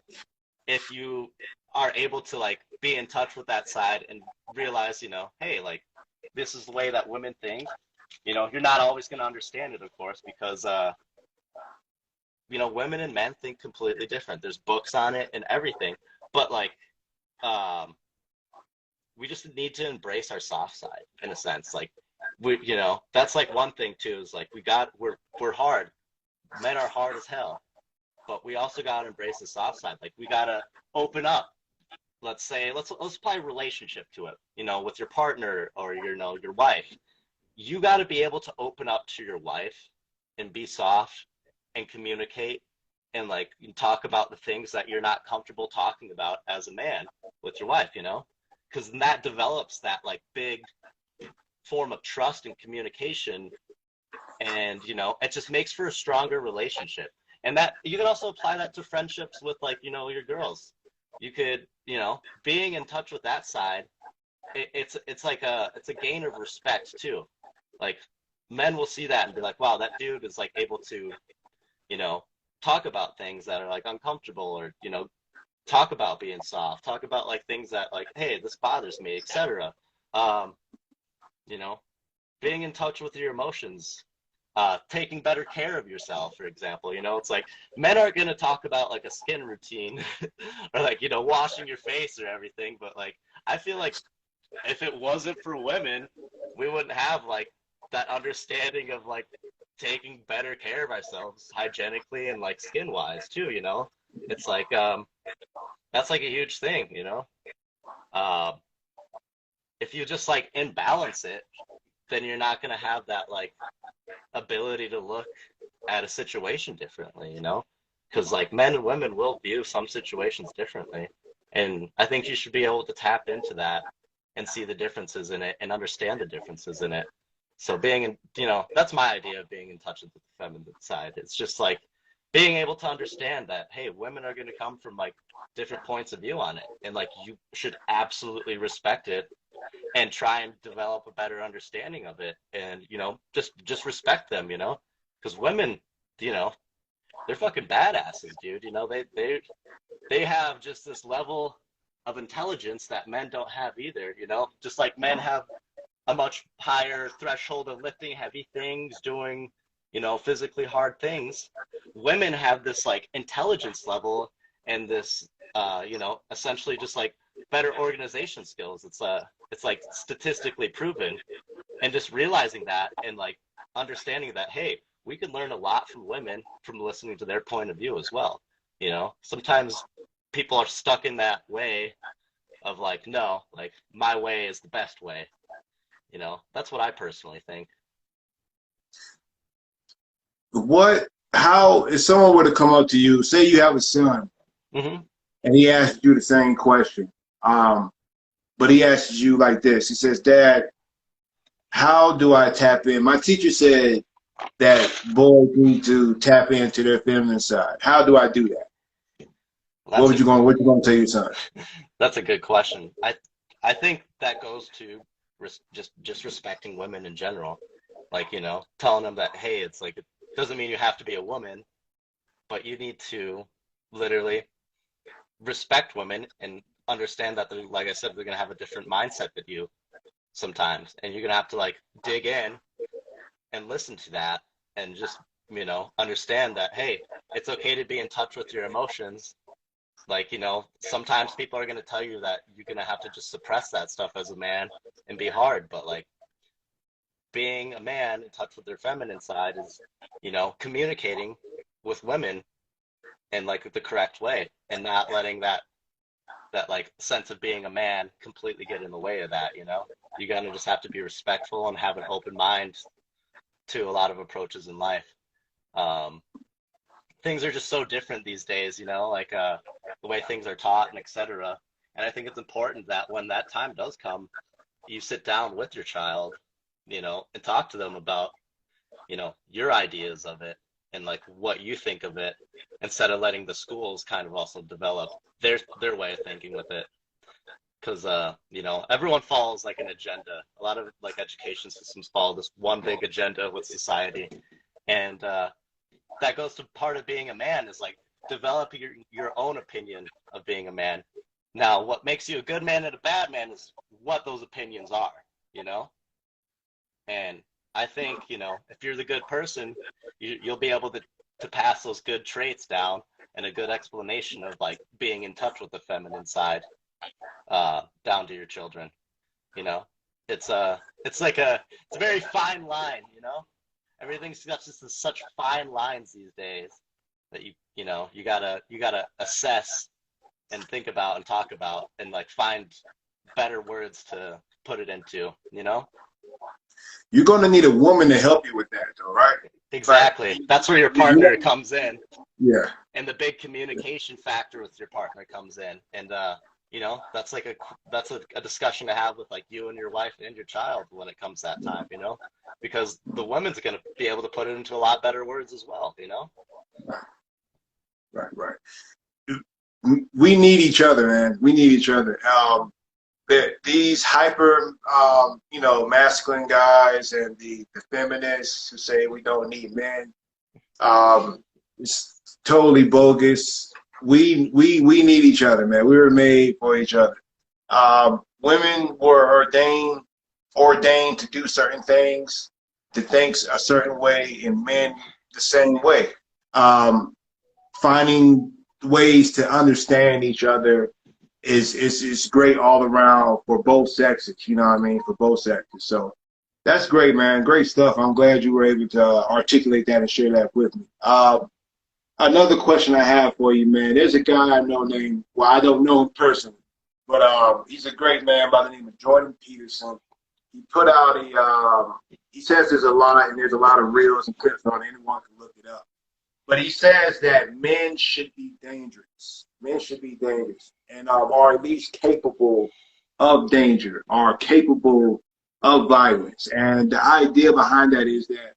if you are able to like be in touch with that side and realize, you know, hey, like this is the way that women think. You know, you're not always going to understand it, of course, because you know, women and men think completely different. There's books on it and everything, but like we just need to embrace our soft side in a sense. Like, you know, that's like one thing too, is like we're hard. Men are hard as hell, but we also got to embrace the soft side. Like, we got to open up. Let's say, let's apply relationship to it, you know, with your partner or your wife. You got to be able to open up to your wife and be soft and communicate and like talk about the things that you're not comfortable talking about as a man with your wife, you know, because that develops that like big form of trust and communication. And, you know, it just makes for a stronger relationship. And that you can also apply that to friendships with, like, you know, your girls. You could, you know, being in touch with that side, it's a gain of respect too. Like, men will see that and be like, wow, that dude is like able to, you know, talk about things that are like uncomfortable, or, you know, talk about being soft, talk about like things that like, hey, this bothers me, etc. You know, being in touch with your emotions, taking better care of yourself, for example. You know, it's like men aren't going to talk about like a skin routine or like, you know, washing your face or everything. But like, I feel like if it wasn't for women, we wouldn't have like that understanding of like taking better care of ourselves hygienically and like skin wise too, you know. It's like that's like a huge thing, you know. If you just like imbalance it, then you're not going to have that like ability to look at a situation differently, you know, because like men and women will view some situations differently. And I think you should be able to tap into that and see the differences in it and understand the differences in it. So being in, you know, that's my idea of being in touch with the feminine side. It's just like being able to understand that, hey, women are going to come from like different points of view on it, and like you should absolutely respect it and try and develop a better understanding of it, and just respect them, because women, you know, they're fucking badasses, dude. They have just this level of intelligence that men don't have either, just like men have a much higher threshold of lifting heavy things, doing, physically hard things. Women have this like intelligence level and this, essentially just like better organization skills. It's like statistically proven, and just realizing that and like understanding that, hey, we can learn a lot from women from listening to their point of view as well. Sometimes people are stuck in that way of like, no, like my way is the best way. That's what I personally think. How, if someone were to come up to you, say you have a son, Mm-hmm. and he asked you the same question, but he asks you like this. He says, Dad, how do I tap in? My teacher said that boys need to tap into their feminine side. How do I do that? What you going to tell your son? That's a good question. I think that goes to just respecting women in general. Like, telling them that, hey, it's like, it doesn't mean you have to be a woman, but you need to literally respect women and understand that, like I said, they're going to have a different mindset than you sometimes. And you're going to have to like dig in and listen to that and just, understand that, hey, it's okay to be in touch with your emotions. Like, sometimes people are going to tell you that you're going to have to just suppress that stuff as a man and be hard. But like being a man in touch with their feminine side is, communicating with women in like the correct way and not letting that like sense of being a man completely get in the way of that. You're going to just have to be respectful and have an open mind to a lot of approaches in life. Things are just so different these days, like the way things are taught and etc. And I think it's important that when that time does come, you sit down with your child, and talk to them about, your ideas of it and like what you think of it, instead of letting the schools kind of also develop their way of thinking with it. Because, everyone follows like an agenda. A lot of like education systems follow this one big agenda with society. And that goes to part of being a man is like developing your own opinion of being a man. Now, what makes you a good man and a bad man is what those opinions are, And I think, if you're the good person, you'll be able to pass those good traits down and a good explanation of like being in touch with the feminine side down to your children. It's like it's a very fine line, Everything's got just such fine lines these days that you gotta assess and think about and talk about and like find better words to put it into, You're going to need a woman to help you with that, though, right? Exactly. Right. That's where your partner comes in. Yeah. And the big communication factor with your partner comes in. And, that's like that's a discussion to have with like you and your wife and your child when it comes that time, because the woman's going to be able to put it into a lot better words as well, Right. We need each other, man. We need each other. These hyper, masculine guys and the feminists who say we don't need men, it's totally bogus. We need each other, man. We were made for each other. Women were ordained to do certain things, to think a certain way, and men the same way. Finding ways to understand each other is great all around for both sexes, for both sexes. So that's great, man. Great stuff. I'm glad you were able to articulate that and share that with me. Another question I have for you, man. There's a guy I know I don't know him personally, but he's a great man by the name of Jordan Peterson. He put out he says there's a lot of reels and clips on it. Anyone can look it up. But he says that men should be dangerous. Men should be dangerous and are at least capable of danger, are capable of violence. And the idea behind that is that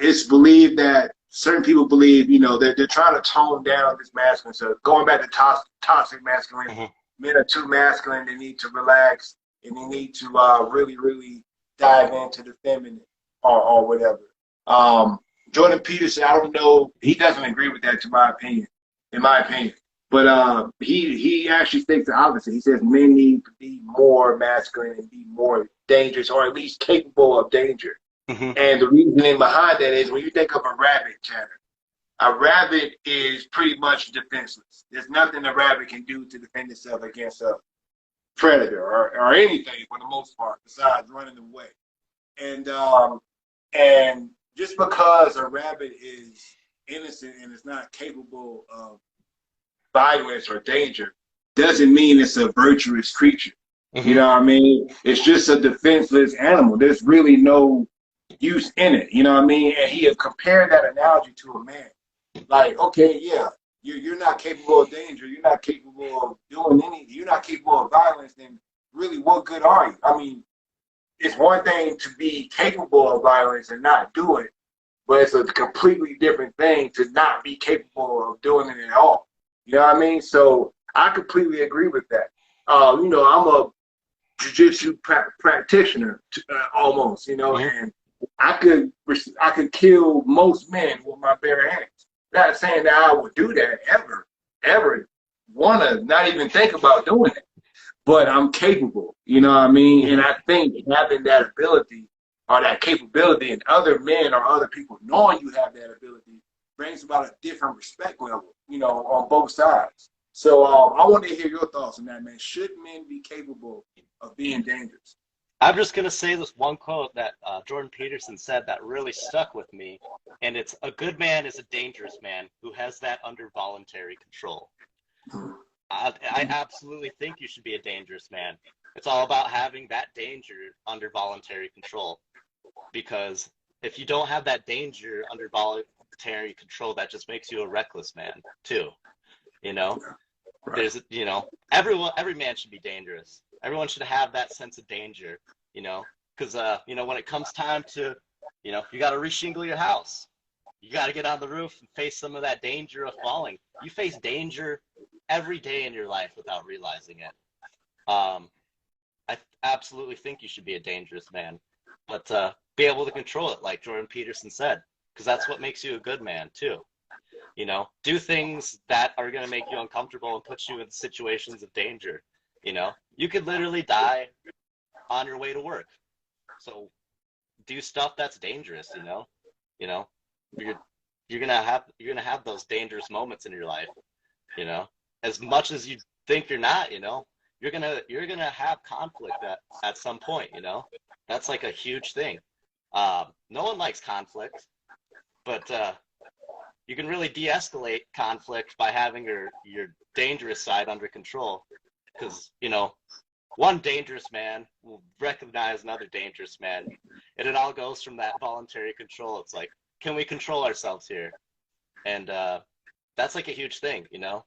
it's believed that certain people believe, you know, they're trying to tone down this masculine stuff. Going back to toxic masculinity, men are too masculine. They need to relax, and they need to really, really dive into the feminine or whatever. Jordan Peterson, I don't know, he doesn't agree with that, in my opinion. But he actually thinks the opposite. He says men need to be more masculine and be more dangerous, or at least capable of danger. And the reasoning behind that is when you think of a rabbit, Tanner, a rabbit is pretty much defenseless. There's nothing a rabbit can do to defend itself against a predator or anything for the most part besides running away. And just because a rabbit is innocent and is not capable of violence or danger doesn't mean it's a virtuous creature. You know what I mean? It's just a defenseless animal. There's really no use in it. You know what I mean? And he had compared that analogy to a man. Like, okay, yeah, you're not capable of danger. You're not capable of doing anything. You're not capable of violence. Then really, what good are you? I mean, it's one thing to be capable of violence and not do it, but it's a completely different thing to not be capable of doing it at all. You know what I mean? So I completely agree with that. You know, I'm a jiu-jitsu practitioner almost, you know, and I could kill most men with my bare hands. Not saying that I would do that ever want to not even think about doing it, but I'm capable, you know what I mean? And I think having that ability or that capability in other men or other people knowing you have that ability brings about a different respect level, you know, on both sides. So I want to hear your thoughts on that, man. Should men be capable of being dangerous? I'm just going to say this one quote that Jordan Peterson said that really stuck with me. And it's, a good man is a dangerous man who has that under voluntary control. I absolutely think you should be a dangerous man. It's all about having that danger under voluntary control. Because if you don't have that danger under voluntary control, that just makes you a reckless man too. You know, there's, you know, every man should be dangerous. Everyone should have that sense of danger, you know, because, you know, when it comes time to, you know, you got to reshingle your house. You got to get on the roof and face some of that danger of falling. You face danger every day in your life without realizing it. I absolutely think you should be a dangerous man, but be able to control it, like Jordan Peterson said, because that's what makes you a good man too. You know, do things that are going to make you uncomfortable and put you in situations of danger. You know, you could literally die on your way to work. So do stuff that's dangerous, you know, you're going to have those dangerous moments in your life, you know, as much as you think you're not, you know, you're going to have conflict at some point, you know, that's like a huge thing. No one likes conflict, but, you can really de-escalate conflict by having your dangerous side under control. Because, you know, one dangerous man will recognize another dangerous man. And it all goes from that voluntary control. It's like, can we control ourselves here? And that's like a huge thing, you know?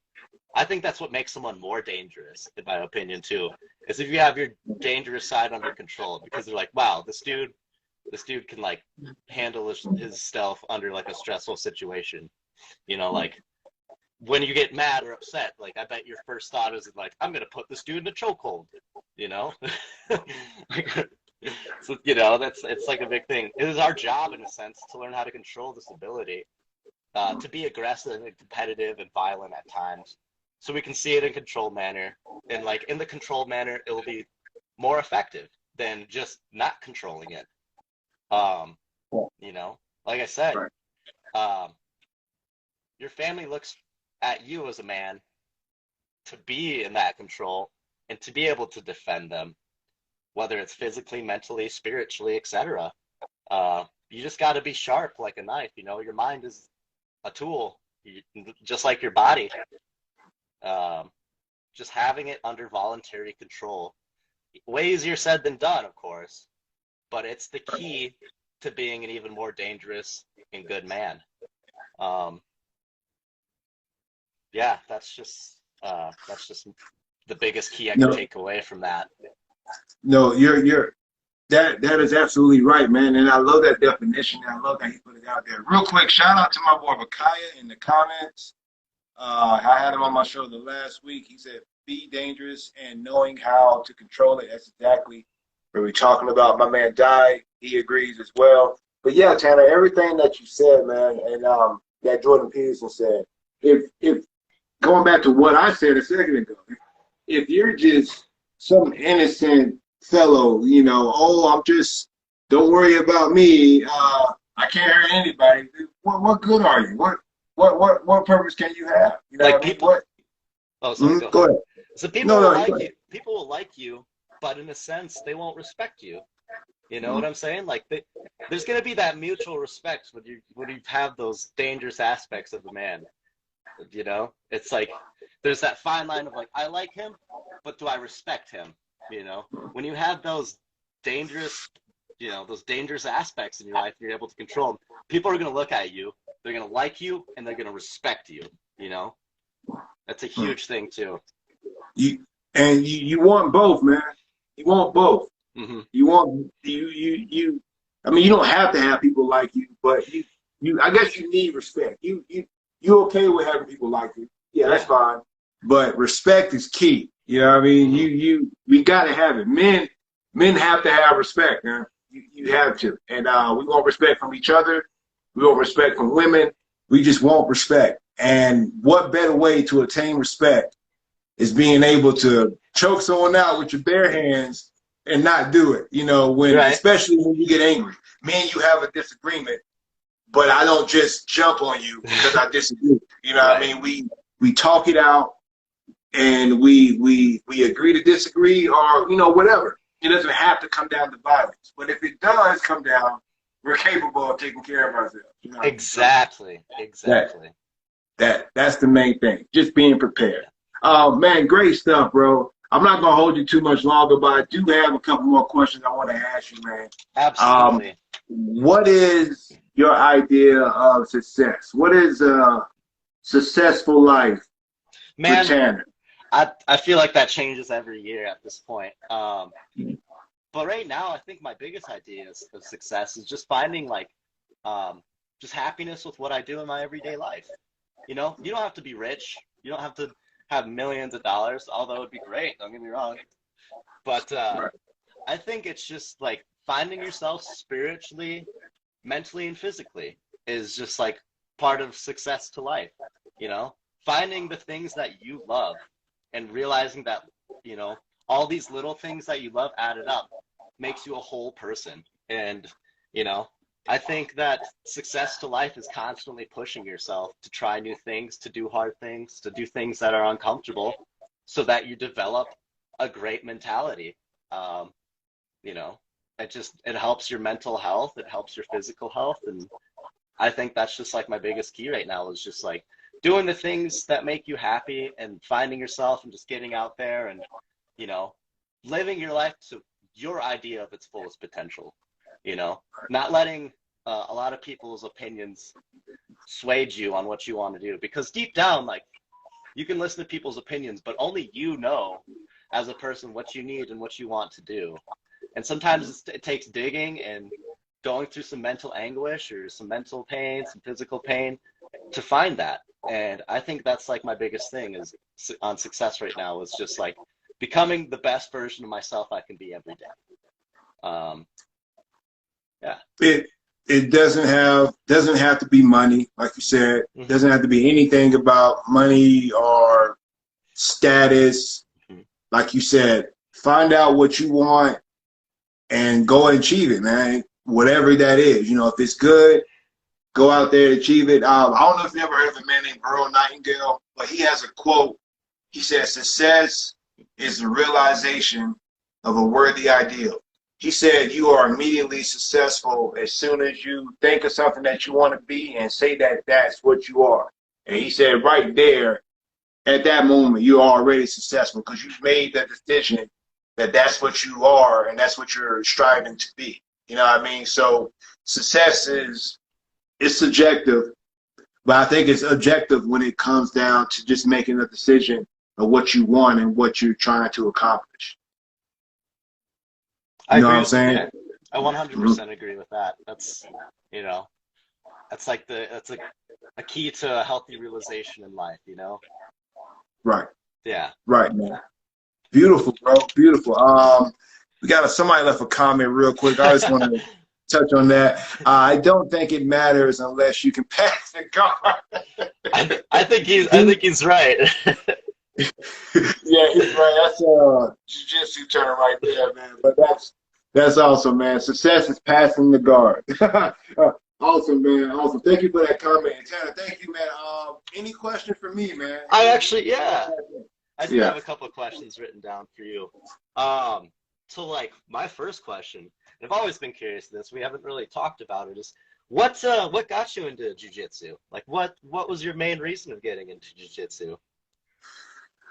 I think that's what makes someone more dangerous, in my opinion, too, is if you have your dangerous side under control. Because they're like, wow, this dude can like handle his stuff under like a stressful situation, you know, like when you get mad or upset, like I bet your first thought is like, I'm gonna put this dude in a chokehold, you know. So, you know, it's like a big thing. It is our job in a sense to learn how to control this ability, to be aggressive and competitive and violent at times, so we can see it in controlled manner, and like in the controlled manner it will be more effective than just not controlling it. You know, like I said, your family looks at you as a man to be in that control and to be able to defend them, whether it's physically, mentally, spiritually, etc. You just got to be sharp like a knife. You know, your mind is a tool, just like your body. Just having it under voluntary control, way easier said than done, of course, but it's the key to being an even more dangerous and good man. Yeah, that's just the biggest key I can take away from that. No, you're that is absolutely right, man. And I love that definition. And I love that he put it out there. Real quick, shout out to my boy Bakaya in the comments. I had him on my show the last week. He said, be dangerous and knowing how to control it. That's exactly what we're talking about. My man Di, he agrees as well. But yeah, Tanner, everything that you said, man, and that Jordan Peterson said, if going back to what I said a second ago, if you're just some innocent fellow, you know, oh, I'm just, don't worry about me. I can't hurt anybody. What good are you? What purpose can you have? You know, like people. Oh, sorry. Go ahead. So people will like you. People will like you, but in a sense, they won't respect you. You know what I'm saying? Like, there's gonna be that mutual respect when you have those dangerous aspects of the man. You know, it's like there's that fine line of like, I like him, but do I respect him? You know, when you have those dangerous, you know, those dangerous aspects in your life, you're able to control them. People are gonna look at you, they're gonna like you, and they're gonna respect you. You know, that's a huge thing too. You want both, man. You want both. Mm-hmm. You want you. I mean, you don't have to have people like you, but you. I guess you need respect. You okay with having people like you? Yeah, that's fine. But respect is key. You know what I mean? We gotta have it. Men have to have respect, man. You have to. And we want respect from each other. We want respect from women. We just want respect. And what better way to attain respect is being able to choke someone out with your bare hands and not do it. You know, especially when you get angry. Me and you have a disagreement, but I don't just jump on you because I disagree. You know what I mean? We talk it out and we agree to disagree, or, you know, whatever. It doesn't have to come down to violence. But if it does come down, we're capable of taking care of ourselves. You know? Exactly. That's the main thing. Just being prepared. Man, great stuff, bro. I'm not gonna hold you too much longer, but I do have a couple more questions I want to ask you, man. Absolutely. What is your idea of success? What is a successful life for Tanner? I feel like that changes every year at this point. But right now, I think my biggest idea of success is just finding like just happiness with what I do in my everyday life. You know, you don't have to be rich. You don't have to have millions of dollars, although it'd be great. Don't get me wrong. But I think it's just like finding yourself spiritually, mentally, and physically is just like part of success to life. You know, finding the things that you love and realizing that, you know, all these little things that you love added up makes you a whole person. And, you know, I think that success to life is constantly pushing yourself to try new things, to do hard things, to do things that are uncomfortable so that you develop a great mentality. You know, it helps your mental health. It helps your physical health. And I think that's just like my biggest key right now is just like doing the things that make you happy and finding yourself and just getting out there and, you know, living your life to your idea of its fullest potential. You know, not letting a lot of people's opinions sway you on what you want to do, because deep down, like, you can listen to people's opinions, but only you know as a person what you need and what you want to do. And sometimes it takes digging and going through some mental anguish or some mental pain, some physical pain to find that. And I think that's like my biggest thing is on success right now is just like becoming the best version of myself I can be every day. Yeah. It doesn't have to be money, like you said. It doesn't have to be anything about money or status. Like you said, find out what you want and go and achieve it, man. Whatever that is. You know, if it's good, go out there and achieve it. I don't know if you ever heard of a man named Earl Nightingale, but he has a quote. He says, success is the realization of a worthy ideal. He said you are immediately successful as soon as you think of something that you want to be and say that that's what you are. And he said right there, at that moment, you're already successful because you've made the decision that that's what you are and that's what you're striving to be. You know what I mean? So success it's subjective, but I think it's objective when it comes down to just making a decision of what you want and what you're trying to accomplish. I You know what agree I'm with saying? that. I 100% agree with that. That's, you know, that's like a key to a healthy realization in life, you know? Right. Yeah. Right, man. Beautiful, bro. Beautiful. We got somebody left a comment real quick. I just want to touch on that. I don't think it matters unless you can pass the guard. I think he's right. Yeah, he's right. That's a jiu-jitsu term right there, man. But that's awesome, man. Success is passing the guard. Awesome, man. Awesome. Thank you for that comment. And Tanner, thank you, man. Any question for me, man? Yeah. I do have a couple of questions written down for you. So like my first question, and I've always been curious to this, we haven't really talked about it, is what got you into jiu-jitsu? Like what was your main reason of getting into jiu-jitsu?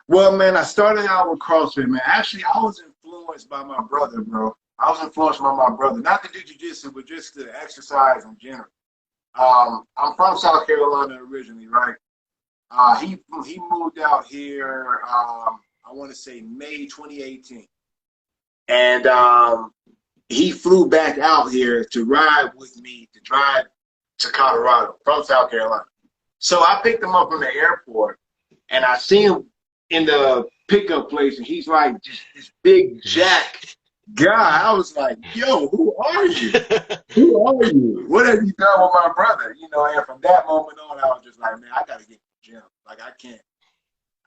Well, man, I started out with CrossFit, man. Actually, I was influenced by my brother, bro. I was influenced by my brother, not to do jiu-jitsu, but just to exercise in general. I'm from South Carolina originally, right? He moved out here, I want to say May 2018. And he flew back out here to ride with me to drive to Colorado from South Carolina. So I picked him up from the airport, and I see him in the pickup place, and he's like just this big jack guy. I was like, yo, who are you? Who are you? What have you done with my brother? You know, and from that moment on, I was just like, man, I gotta get to the gym. Like I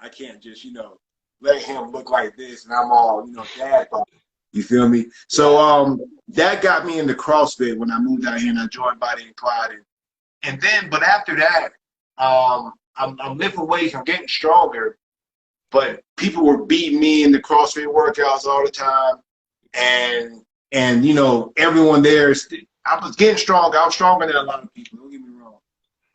can't just, you know, let him look like this and I'm all, you know, dad bod. You feel me? So that got me into CrossFit when I moved out here and I joined Body and Clyde. And then, but after that, I'm lifting weights, I'm getting stronger, but people were beating me in the CrossFit workouts all the time. And you know, everyone there, I was getting stronger. I was stronger than a lot of people, don't get me wrong.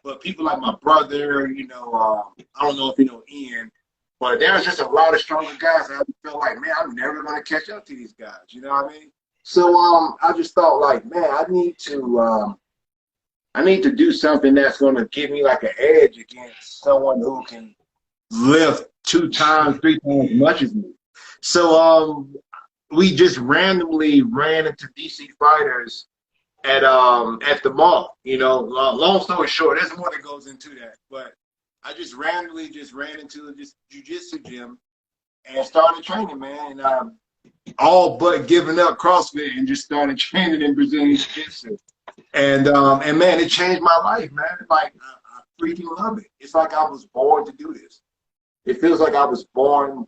But people like my brother, you know, I don't know if you know Ian, but there was just a lot of stronger guys. And I felt like, man, I'm never going to catch up to these guys. You know what I mean? So I just thought like, man, I need to do something that's going to give me like an edge against someone who can lift 2 times, 3 times as much as me. So we just randomly ran into DC fighters at the mall. You know, long story short, there's more that goes into that, but I just randomly ran into this jiu-jitsu gym and started training, man. And all but giving up CrossFit and just started training in Brazilian jiu-jitsu. And man, it changed my life, man. Like I freaking love it. It's like I was born to do this. It feels like I was born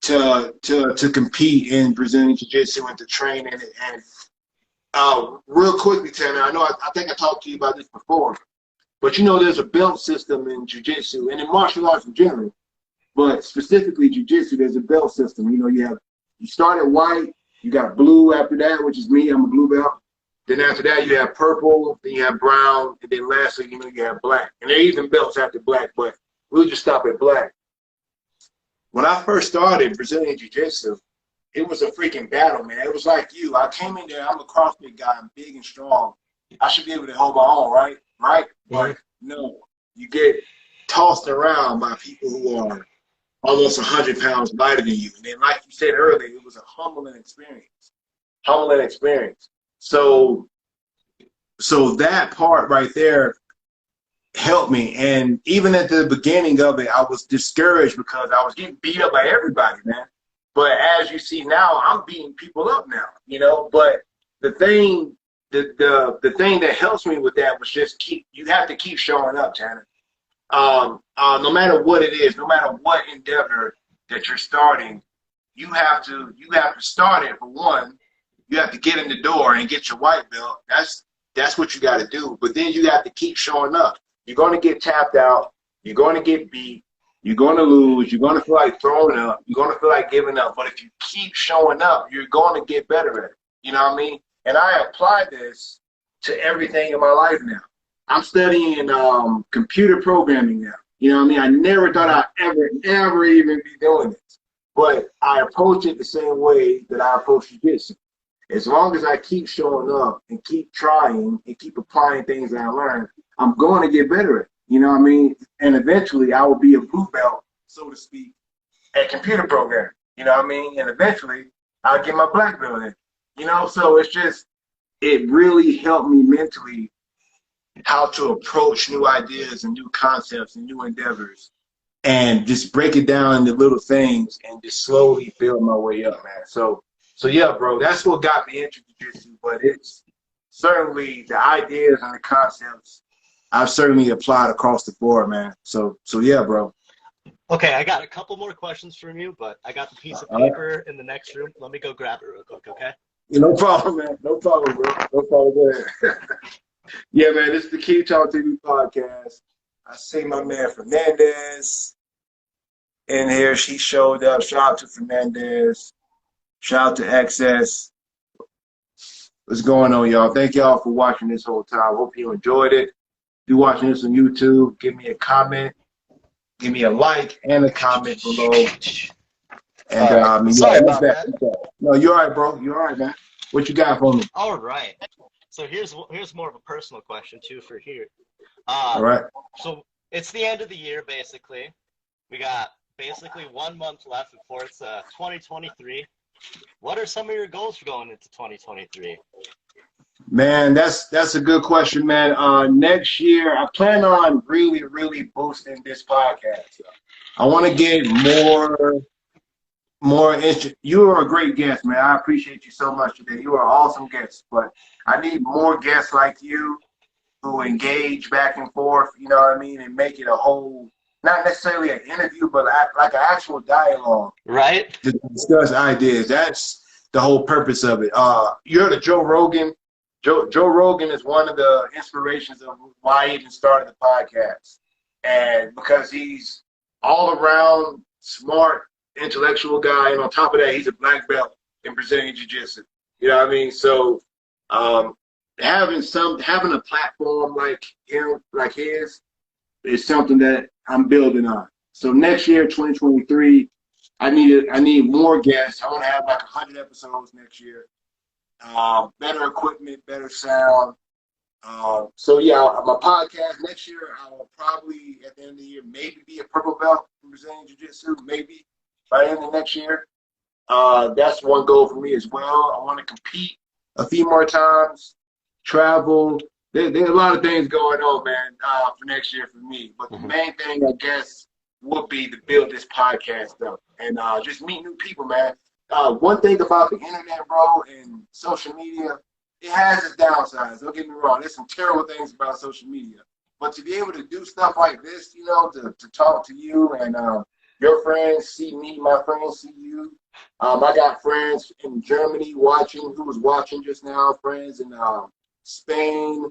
to compete in Brazilian jiu-jitsu and to train in it. And real quickly, Tanner, I know I think I talked to you about this before. But you know, there's a belt system in jiu-jitsu and in martial arts in general, but specifically jiu-jitsu, there's a belt system. You know, you start at white, you got blue after that, which is me, I'm a blue belt. Then after that, you have purple, then you have brown, and then lastly, you know, you have black. And there are even belts after black, but we'll just stop at black. When I first started Brazilian jiu-jitsu, it was a freaking battle, man. It was like you. I came in there, I'm a CrossFit guy, I'm big and strong. I should be able to hold my own, right? Right? But no, you get tossed around by people who are almost 100 pounds lighter than you. And then, like you said earlier, it was a humbling experience. Humbling experience. So that part right there helped me. And even at the beginning of it, I was discouraged because I was getting beat up by everybody, man. But as you see now, I'm beating people up now, you know. But the thing that helps me with that was just you have to keep showing up, Tanner. No matter what it is, no matter what endeavor that you're starting, you have to start it. For one, you have to get in the door and get your white belt. That's what you got to do. But then you have to keep showing up. You're going to get tapped out. You're going to get beat. You're going to lose. You're going to feel like throwing up. You're going to feel like giving up. But if you keep showing up, you're going to get better at it. You know what I mean? And I apply this to everything in my life now. I'm studying computer programming now. You know what I mean? I never thought I'd ever even be doing this. But I approach it the same way that I approach jiu-jitsu. As long as I keep showing up and keep trying and keep applying things that I learned, I'm going to get better at it. You know what I mean? And eventually I will be a blue belt, so to speak, at computer programming. You know what I mean? And eventually I'll get my black belt in. You know, so it's just, it really helped me mentally how to approach new ideas and new concepts and new endeavors and just break it down into little things and just slowly build my way up, man. So yeah, bro, that's what got me into jiu-jitsu, but it's certainly the ideas and the concepts I've certainly applied across the board, man. So yeah, bro. Okay, I got a couple more questions from you, but I got the piece of paper in the next room. Let me go grab it real quick, okay? No problem, man. No problem, bro. No problem. Go ahead. Yeah, man, this is the King Talk TV podcast. I see my man Fernandez in here. She showed up. Shout out to Fernandez. Shout out to Access. What's going on, y'all? Thank y'all for watching this whole time. Hope you enjoyed it. If you're watching this on YouTube, give me a comment. Give me a like and a comment below. And Sorry about that. No, you're all right, bro. You're all right, man. What you got for me? All right. So here's more of a personal question too for here. All right. So it's the end of the year basically. We got basically 1 month left before it's 2023. What are some of your goals for going into 2023? Man, that's a good question, man. Next year, I plan on really boosting this podcast. I want to get more interest. You are a great guest, man. I appreciate you so much today. You are an awesome guest, but I need more guests like you who engage back and forth, you know what I mean, and make it a whole, not necessarily an interview, but like an actual dialogue. Right. To discuss ideas. That's the whole purpose of it. You're the Joe Rogan. Joe Rogan is one of the inspirations of why I even started the podcast. And because he's all around smart, intellectual guy, and on top of that, he's a black belt in Brazilian Jiu-Jitsu. You know what I mean? So having a platform like him, like his, is something that I'm building on. So next year, 2023, I need more guests. I want to have like 100 episodes next year. Better equipment, better sound. So yeah, my podcast next year, I will probably at the end of the year maybe be a purple belt in Brazilian Jiu-Jitsu, maybe by the end of next year. That's one goal for me as well. I want to compete a few more times, travel. There's a lot of things going on, man, for next year for me. But the main thing, I guess, would be to build this podcast up and just meet new people, man. One thing about the internet, bro, and social media, it has its downsides. Don't get me wrong. There's some terrible things about social media. But to be able to do stuff like this, you know, to talk to you and your friends see me, my friends see you. I got friends in Germany watching, who was watching just now, friends in Spain,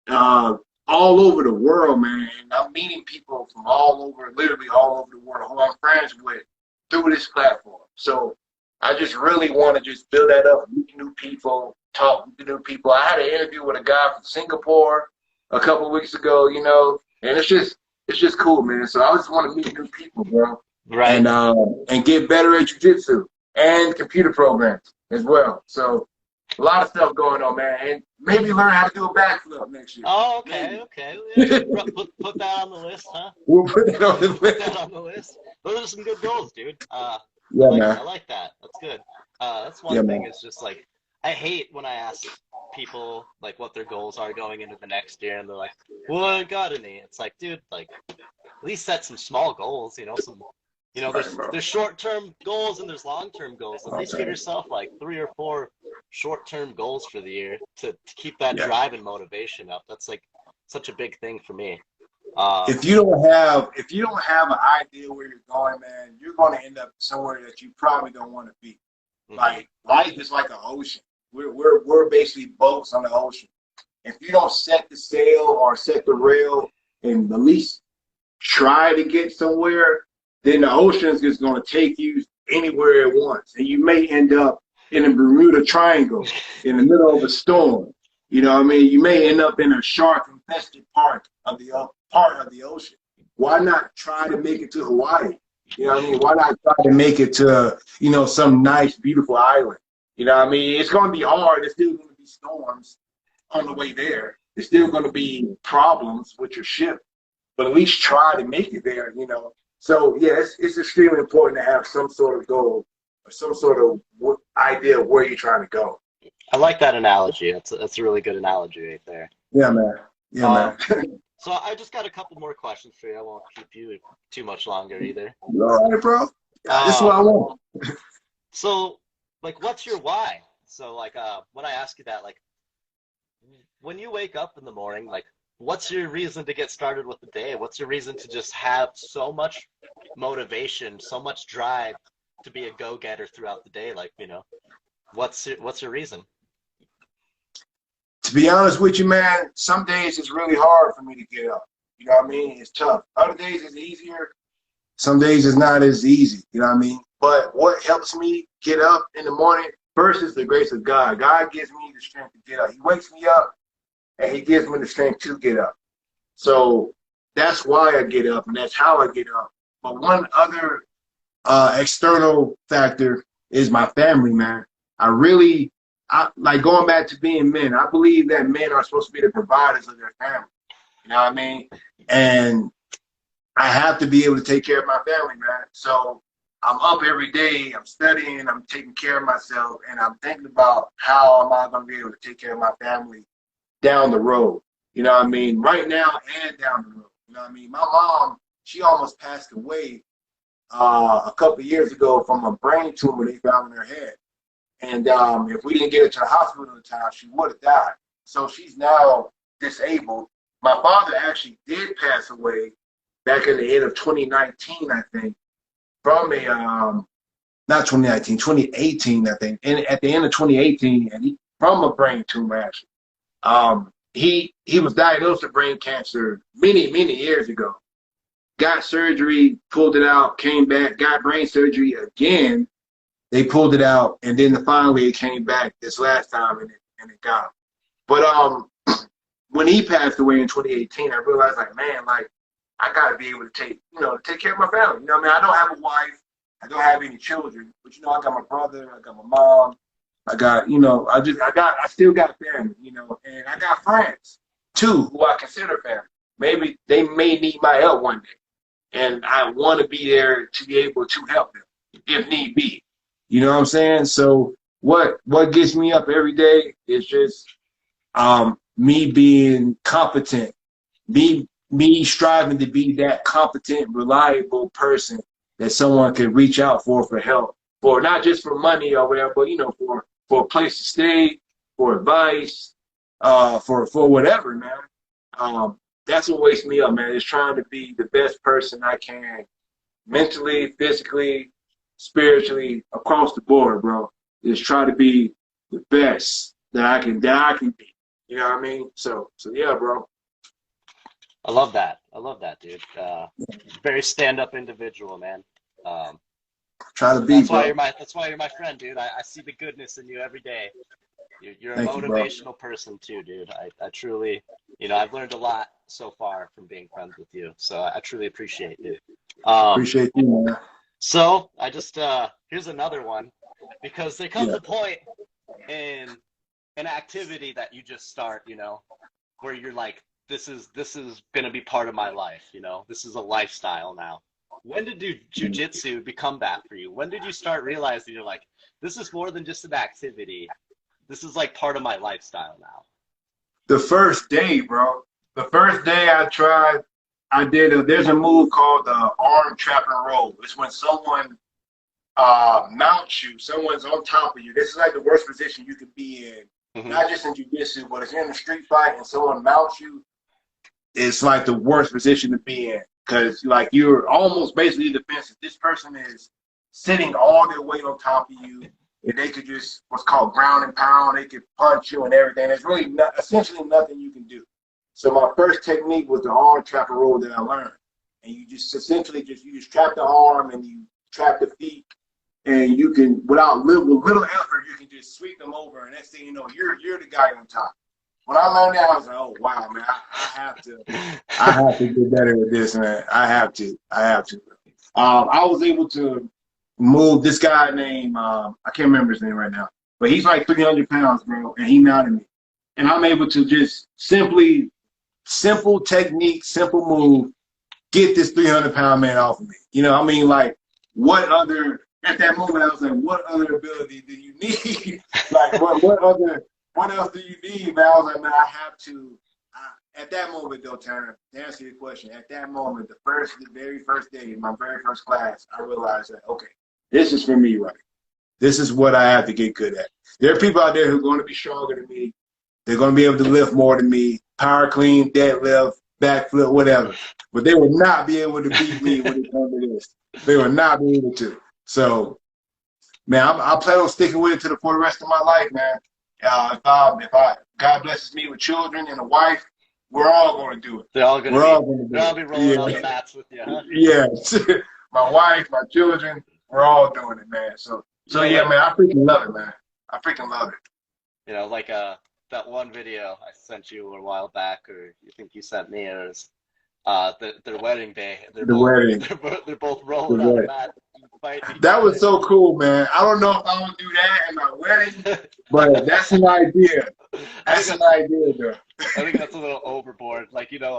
all over the world, man. I'm meeting people from all over, literally all over the world, who I'm friends with through this platform. So I just really want to just build that up, meet new people, talk to new people. I had an interview with a guy from Singapore a couple of weeks ago, you know, and it's just cool, man. So I just want to meet new people, bro. Right. And get better at jiu-jitsu and computer programs as well. So a lot of stuff going on, man. And maybe learn how to do a backflip next year. Oh, okay. Yeah, put that on the list, huh? We'll put that on the list. Put that on the list. Those are some good goals, dude. Yeah, man. I like that. That's good. That's one thing. Is just like, I hate when I ask people like what their goals are going into the next year, and they're like, "Well, I got any." It's like, dude, like at least set some small goals. You know, there's short-term goals and there's long-term goals. At least give yourself like 3 or 4 short-term goals for the year to keep that drive and motivation up. That's like such a big thing for me. If you don't have an idea where you're going, man, you're going to end up somewhere that you probably don't want to be. Like life is like an ocean. We're basically boats on the ocean. If you don't set the sail or set the rail and at least try to get somewhere, then the ocean is just going to take you anywhere it wants, and you may end up in a Bermuda Triangle in the middle of a storm. You know what I mean? You may end up in a shark-infested part of the ocean. Why not try to make it to Hawaii? You know what I mean? Why not try to make it to, you know, some nice, beautiful island? You know what I mean? It's going to be hard. There's still going to be storms on the way there. There's still going to be problems with your ship, but at least try to make it there, you know? So, yeah, it's extremely important to have some sort of goal some sort of idea of where you're trying to go. I like that analogy. That's a really good analogy right there. Yeah, man. Yeah, man. So I just got a couple more questions for you. I won't keep you too much longer either. You all right, bro? Yeah, this is what I want. So, like, what's your why? So, like, when I ask you that, like, when you wake up in the morning, like, what's your reason to get started with the day? What's your reason to just have so much motivation, so much drive to be a go-getter throughout the day? Like, what's your reason? To be honest with you, man, some days it's really hard for me to get up. You know what I mean? It's tough. Other days it's easier. Some days it's not as easy. You know what I mean? But what helps me get up in the morning, first is the grace of God. God gives me the strength to get up. He wakes me up and he gives me the strength to get up. So that's why I get up and that's how I get up. But one other external factor is my family, man. I like going back to being men. I believe that men are supposed to be the providers of their family. You know what I mean? And I have to be able to take care of my family, man. So I'm up every day, I'm studying, I'm taking care of myself, and I'm thinking about how am I going to be able to take care of my family down the road. You know what I mean? Right now and down the road. You know what I mean? My mom, she almost passed away a couple of years ago from a brain tumor they found in her head. And if we didn't get her to the hospital in time, she would have died. So she's now disabled. My father actually did pass away back in the end of 2019, I think, from a, not 2019, 2018, I think. And at the end of 2018, and from a brain tumor, actually. He was diagnosed with brain cancer many, many years ago. Got surgery, pulled it out, came back, got brain surgery again. They pulled it out, and then finally it came back this last time, and it got him. But when he passed away in 2018, I realized, like, man, like, I got to be able to take care of my family. You know what I mean? I don't have a wife. I don't have any children. But, I got my brother. I got my mom. I got, I still got family, and I got friends, too, who I consider family. Maybe they may need my help one day, and I want to be there to be able to help them if need be. You know what I'm saying? So what gets me up every day is just me being competent, me striving to be that competent, reliable person that someone can reach out for help, for not just for money or whatever, but for a place to stay, for advice, for whatever, man. That's what wakes me up, man. Is trying to be the best person I can, mentally, physically, spiritually, across the board, bro. Is try to be the best that I can be. You know what I mean? So yeah, bro. I love that, dude. Very stand-up individual, man. Try to be. That's why you're my friend, dude. I see the goodness in you every day. You're a motivational person too, dude. I truly, I've learned a lot so far from being friends with you. So I truly appreciate it. Appreciate you, man. So I just here's another one, because there comes a point in an activity that you just start, where you're like, this is gonna be part of my life, this is a lifestyle now. When did jiu-jitsu become that for you? When did you start realizing you're like, this is more than just an activity? This is like part of my lifestyle now. The first day, bro. The first day I tried, there's a move called the arm trap and roll. It's when someone mounts you, someone's on top of you. This is like the worst position you could be in. Mm-hmm. Not just in jiu-jitsu, but if you're in a street fight and someone mounts you, it's like the worst position to be in. Because like you're almost basically defensive. This person is sitting all their weight on top of you, and they could just what's called ground and pound. They could punch you and everything. There's really essentially nothing you can do. So my first technique was the arm trap and roll that I learned. And you just essentially you trap the arm and you trap the feet, and you can with little effort you can just sweep them over, and next thing you know you're the guy on top. When I learned that, I was like, oh wow, man, I have to get better at this, man. I have to. I was able to move this guy named I can't remember his name right now, but he's like 300 pounds, bro, and he mounted me, and I'm able to just simple technique, simple move, get this 300-pound man off of me. You know, I mean, like, what other at that moment, I was like, what other ability do you need? Like, what else do you need, man? I was like, man, I have to. At that moment, though, Tanner, to answer your question, at that moment, the very first day, my very first class, I realized that, okay, this is for me, right? This is what I have to get good at. There are people out there who are going to be stronger than me. They're going to be able to lift more than me, power clean, deadlift, backflip, whatever. But they will not be able to beat me when it comes to this. They will not be able to. So, man, I plan on sticking with it for the rest of my life, man. If God blesses me with children and a wife, we're all going to do it. They're all going to be rolling on the mats with you, huh? Yes. My wife, my children, we're all doing it, man. So yeah, man, I freaking love it, man. I freaking love it. You know, like that one video I sent you a while back, or you think you sent me, it was their wedding day. They're both rolling on the mat. That was so cool, man. I don't know if I would do that at my wedding, but that's an idea. That's an idea, though. I think that's a little overboard. Like, you know,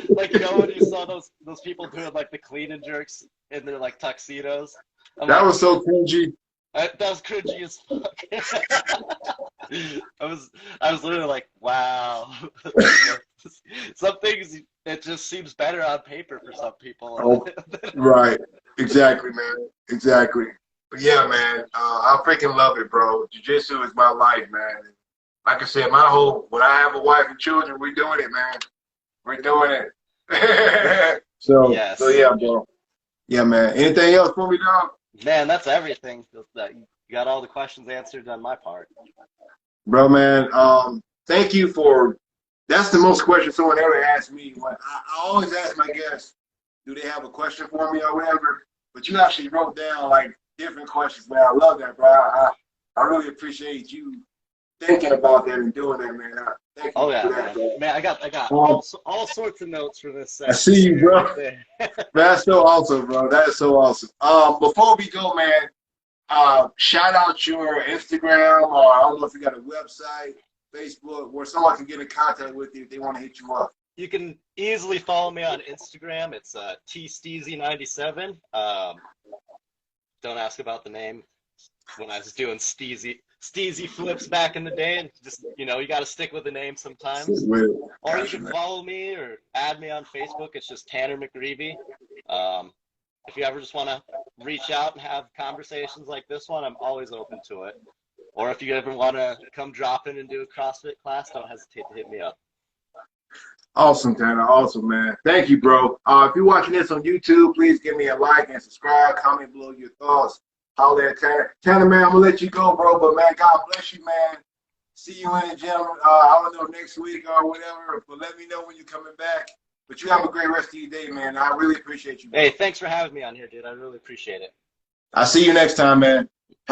like, you know, when you saw those people doing like the clean and jerks in their like tuxedos. That was so cringy. That was cringy as fuck. I was literally like, wow. Some things, it just seems better on paper for some people. Oh, right. Exactly, man. Exactly. But yeah, man, I freaking love it, bro. Jiu-jitsu is my life, man. Like I said, when I have a wife and children, we're doing it, man. We're doing it. So yeah, bro. Yeah, man. Anything else for me, dog? Man, that's everything. You got all the questions answered on my part. Bro, man, thank you that's the most questions someone ever asked me. I always ask my guests, do they have a question for me or whatever? But you actually wrote down like different questions, man. I love that, bro. I really appreciate you thinking about that and doing that, man. Thank you. Oh yeah, man. I got all sorts of notes for this. I see you, bro. That's so awesome, bro. That is so awesome. Before we go, man, shout out your Instagram, or I don't know if you got a website, Facebook, where someone can get in contact with you if they want to hit you up. You can easily follow me on Instagram. It's tsteezy97. Don't ask about the name. When I was doing steezy flips back in the day, and just, you know, you got to stick with the name sometimes. Or you can follow me or add me on Facebook. It's just Tanner McGreevy. If you ever just want to reach out and have conversations like this one, I'm always open to it. Or if you ever want to come drop in and do a CrossFit class, don't hesitate to hit me up. Awesome, Tanner. Awesome, man. Thank you, bro. If you're watching this on YouTube, please give me a like and subscribe. Comment below your thoughts. Holler at Tanner. Tanner, man, I'm going to let you go, bro. But, man, God bless you, man. See you in the gym, I don't know, next week or whatever. But let me know when you're coming back. But you have a great rest of your day, man. I really appreciate you, bro. Hey, thanks for having me on here, dude. I really appreciate it. I'll see you next time, man.